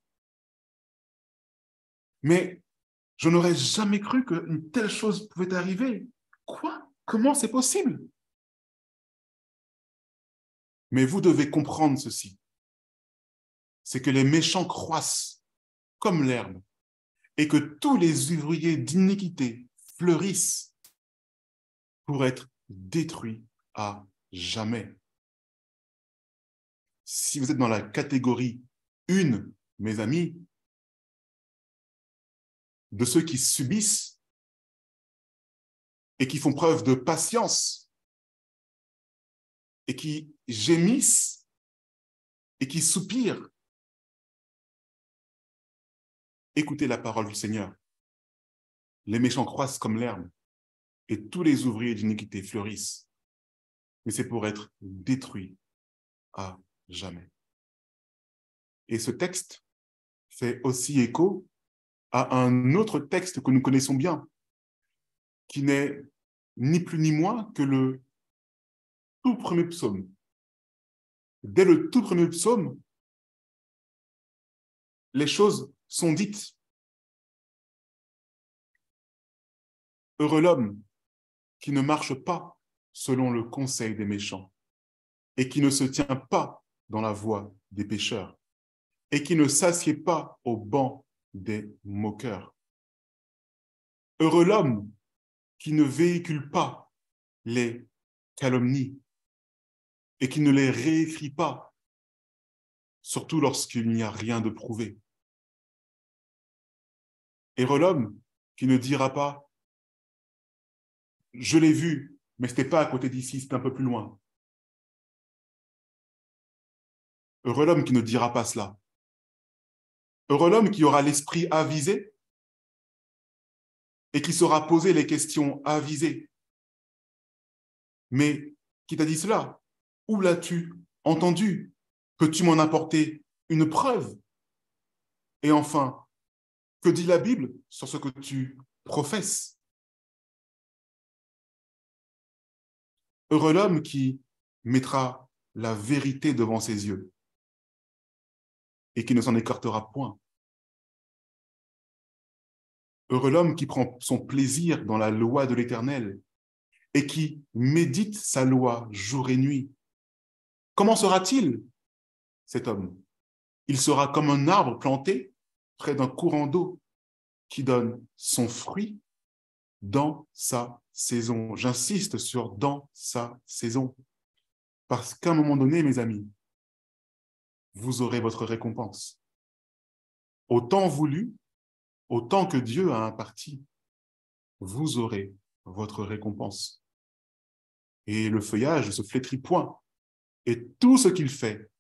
Mais je n'aurais jamais cru qu'une telle chose pouvait arriver. Quoi? Comment c'est possible? Mais vous devez comprendre ceci. C'est que les méchants croissent comme l'herbe et que tous les ouvriers d'iniquité fleurissent pour être détruits à jamais. Si vous êtes dans la catégorie une, mes amis, de ceux qui subissent et qui font preuve de patience et qui gémissent et qui soupirent. Écoutez la parole du Seigneur. Les méchants croissent comme l'herbe et tous les ouvriers d'iniquité fleurissent. Mais c'est pour être détruits à jamais. Et ce texte fait aussi écho à un autre texte que nous connaissons bien, qui n'est ni plus ni moins que le tout premier psaume. Dès le tout premier psaume, les choses sont dites. Heureux l'homme qui ne marche pas selon le conseil des méchants et qui ne se tient pas dans la voie des pécheurs et qui ne s'assied pas au banc des moqueurs. Heureux l'homme qui ne véhicule pas les calomnies et qui ne les réécrit pas, surtout lorsqu'il n'y a rien de prouvé. Heureux l'homme qui ne dira pas « je l'ai vu, mais ce n'était pas à côté d'ici, c'était un peu plus loin ». Heureux l'homme qui ne dira pas cela. Heureux l'homme qui aura l'esprit avisé et qui saura poser les questions avisées. Mais qui t'a dit cela? Où l'as-tu entendu? Peux-tu m'en apporter une preuve? Et enfin, que dit la Bible sur ce que tu professes? Heureux l'homme qui mettra la vérité devant ses yeux et qui ne s'en écartera point. Heureux l'homme qui prend son plaisir dans la loi de l'Éternel et qui médite sa loi jour et nuit. Comment sera-t-il, cet homme? Il sera comme un arbre planté près d'un courant d'eau qui donne son fruit dans sa saison. J'insiste sur « dans sa saison ». Parce qu'à un moment donné, mes amis, vous aurez votre récompense. Au temps voulu, au temps que Dieu a imparti, vous aurez votre récompense. Et le feuillage ne se flétrit point, et tout ce qu'il fait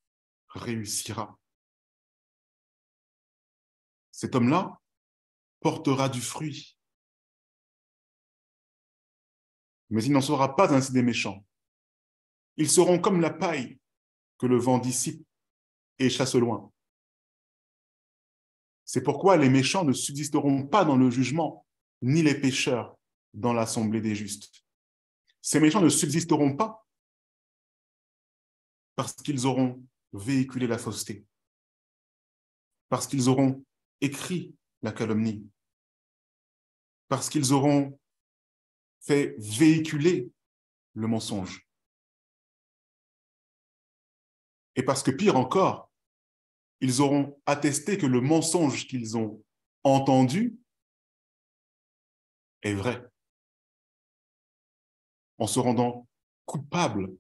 réussira. Cet homme-là portera du fruit. Mais il n'en sera pas ainsi des méchants. Ils seront comme la paille que le vent dissipe et chasse loin. C'est pourquoi les méchants ne subsisteront pas dans le jugement, ni les pécheurs dans l'assemblée des justes. Ces méchants ne subsisteront pas parce qu'ils auront véhiculé la fausseté, parce qu'ils auront écrit la calomnie, parce qu'ils auront fait véhiculer le mensonge. Et parce que pire encore, ils auront attesté que le mensonge qu'ils ont entendu est vrai, en se rendant coupables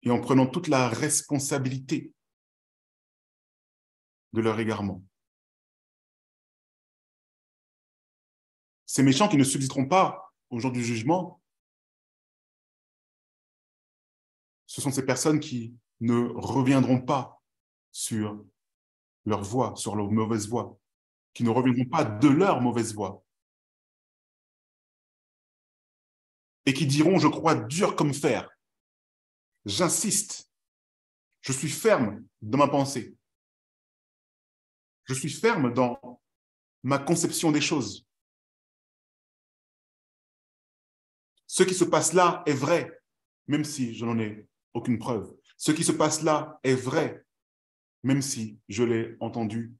et en prenant toute la responsabilité de leur égarement. Ces méchants qui ne subsisteront pas au jour du jugement, ce sont ces personnes qui ne reviendront pas sur leur voie, sur leur mauvaise voie, qui ne reviendront pas de leur mauvaise voie, et qui diront « je crois dur comme fer, j'insiste, je suis ferme dans ma pensée, je suis ferme dans ma conception des choses. Ce qui se passe là est vrai, même si je n'en ai aucune preuve. Ce qui se passe là est vrai, même si je l'ai entendu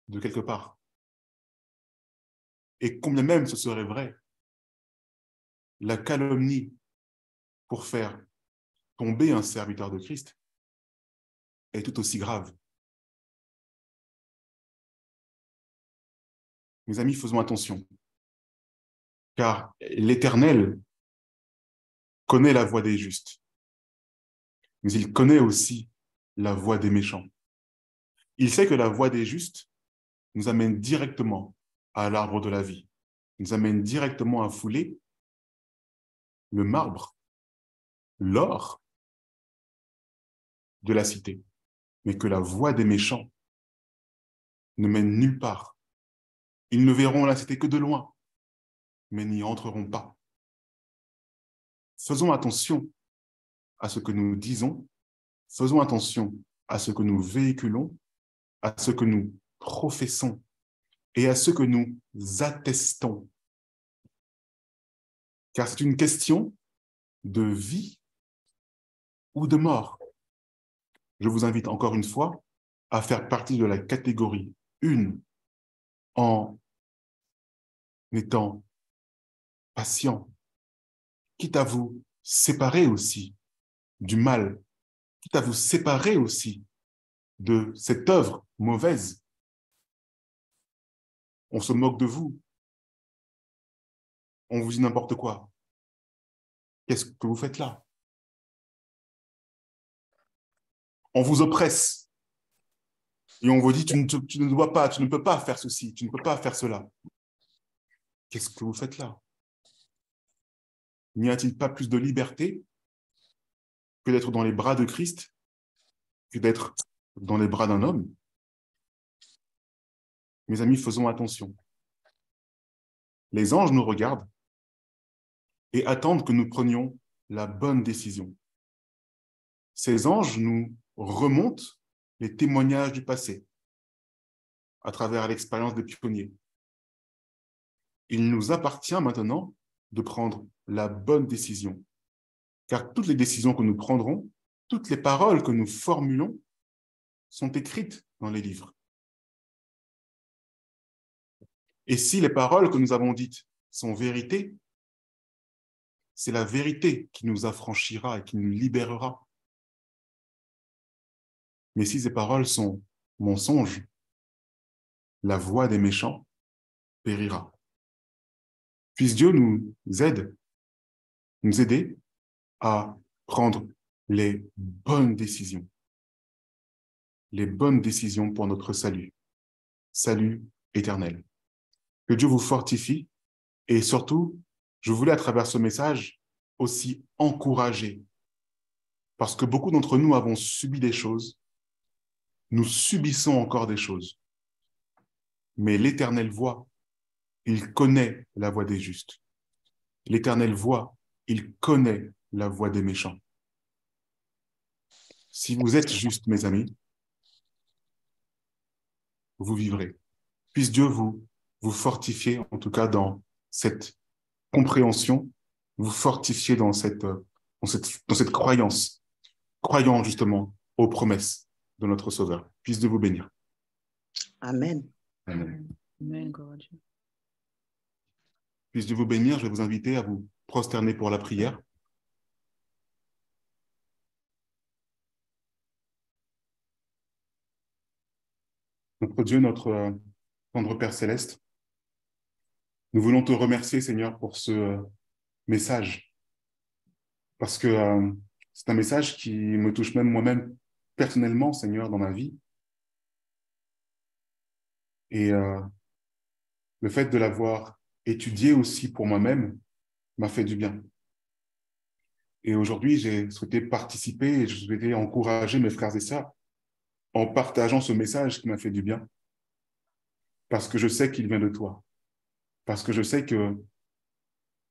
de quelque part. Et combien même ce serait vrai, la calomnie pour faire tomber un serviteur de Christ est tout aussi grave. Mes amis, faisons attention, car l'Éternel connaît la voie des justes, mais il connaît aussi la voie des méchants. Il sait que la voie des justes nous amène directement à l'arbre de la vie, nous amène directement à fouler le marbre, l'or de la cité, mais que la voie des méchants ne mène nulle part. Ils ne verront la cité que de loin, mais n'y entreront pas. Faisons attention à ce que nous disons, faisons attention à ce que nous véhiculons, à ce que nous professons et à ce que nous attestons. Car c'est une question de vie ou de mort. Je vous invite encore une fois à faire partie de la catégorie 1 en étant patient, quitte à vous séparer aussi du mal, quitte à vous séparer aussi de cette œuvre mauvaise. On se moque de vous. On vous dit n'importe quoi. Qu'est-ce que vous faites là? On vous oppresse. Et on vous dit, tu ne dois pas, tu ne peux pas faire ceci, tu ne peux pas faire cela. Qu'est-ce que vous faites là? N'y a-t-il pas plus de liberté que d'être dans les bras de Christ, que d'être dans les bras d'un homme? Mes amis, faisons attention. Les anges nous regardent et attendent que nous prenions la bonne décision. Ces anges nous remontent les témoignages du passé à travers l'expérience des pionniers. Il nous appartient maintenant de prendre la bonne décision, car toutes les décisions que nous prendrons, toutes les paroles que nous formulons sont écrites dans les livres. Et si les paroles que nous avons dites sont vérité, c'est la vérité qui nous affranchira et qui nous libérera. Mais si ces paroles sont mensonges, la voix des méchants périra. Puisse Dieu nous aider à prendre les bonnes décisions pour notre salut éternel. Que Dieu vous fortifie et surtout, je voulais à travers ce message aussi encourager, parce que beaucoup d'entre nous avons subi des choses, nous subissons encore des choses, mais l'Éternel voit, il connaît la voie des justes. L'Éternel voit, il connaît la voie des méchants. Si vous êtes justes, mes amis, vous vivrez. Puisse Dieu vous fortifier, en tout cas dans cette compréhension, vous fortifier dans cette croyance, croyant justement aux promesses de notre Sauveur. Puisse Dieu vous bénir. Amen. Amen. Amen, God. Puisse Dieu vous bénir. Je vais vous inviter à vous prosterner pour la prière. Notre Dieu, notre tendre Père Céleste, nous voulons te remercier, Seigneur, pour ce message. Parce que c'est un message qui me touche même moi-même personnellement, Seigneur, dans ma vie. Et le fait de l'avoir étudié aussi pour moi-même m'a fait du bien. Et aujourd'hui, j'ai souhaité participer et je souhaitais encourager mes frères et sœurs en partageant ce message qui m'a fait du bien. Parce que je sais qu'il vient de toi. Parce que je sais que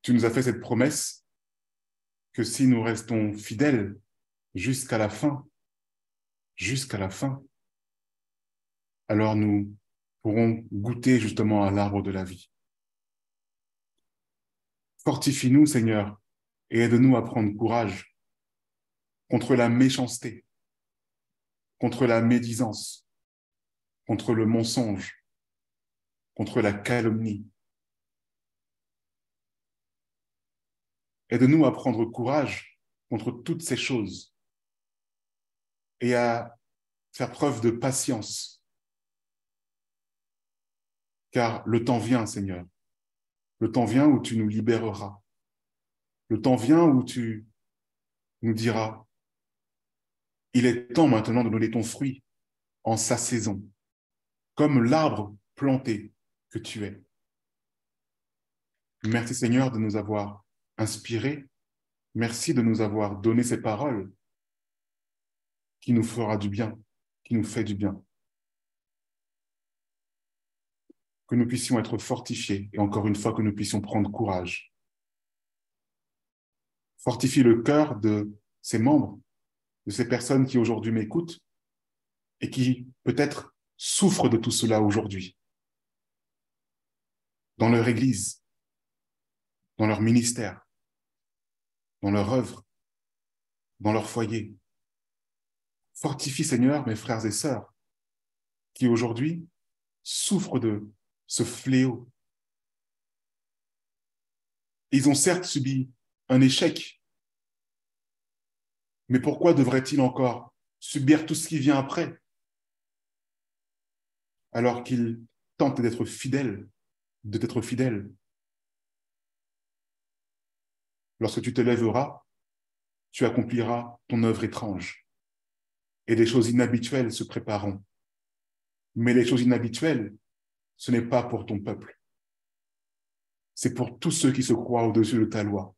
tu nous as fait cette promesse que si nous restons fidèles jusqu'à la fin, alors nous pourrons goûter justement à l'arbre de la vie. Fortifie-nous, Seigneur, et aide-nous à prendre courage contre la méchanceté, contre la médisance, contre le mensonge, contre la calomnie. Aide-nous à prendre courage contre toutes ces choses et à faire preuve de patience. Car le temps vient, Seigneur. Le temps vient où tu nous libéreras. Le temps vient où tu nous diras, il est temps maintenant de donner ton fruit. en sa saison, comme l'arbre planté que tu es. Merci Seigneur de nous avoir inspirés. Merci de nous avoir donné ces paroles qui nous fera du bien, qui nous fait du bien. Que nous puissions être fortifiés et encore une fois que nous puissions prendre courage. Fortifie le cœur de ces membres, de ces personnes qui aujourd'hui m'écoutent et qui peut-être souffrent de tout cela aujourd'hui, dans leur église, dans leur ministère, dans leur œuvre, dans leur foyer. Fortifie, Seigneur, mes frères et sœurs qui aujourd'hui souffrent de ce fléau. Ils ont certes subi un échec, mais pourquoi devraient-ils encore subir tout ce qui vient après, alors qu'ils tentent d'être fidèles, de t'être fidèles? Lorsque tu te lèveras, tu accompliras ton œuvre étrange et des choses inhabituelles se prépareront. Mais les choses inhabituelles, ce n'est pas pour ton peuple. C'est pour tous ceux qui se croient au-dessus de ta loi.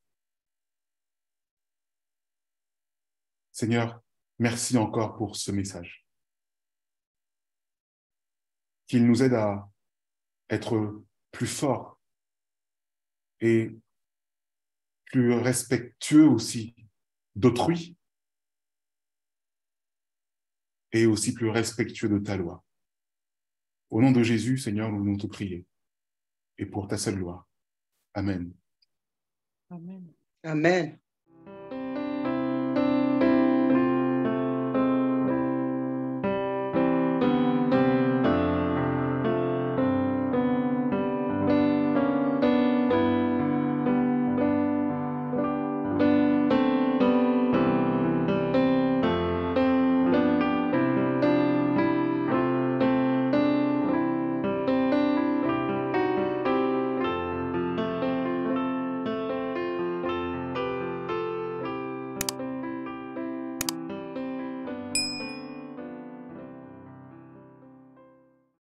Seigneur, merci encore pour ce message. Qu'il nous aide à être plus forts et plus respectueux aussi d'autrui et aussi plus respectueux de ta loi. Au nom de Jésus, Seigneur, nous voulons te prier et pour ta seule gloire. Amen. Amen. Amen.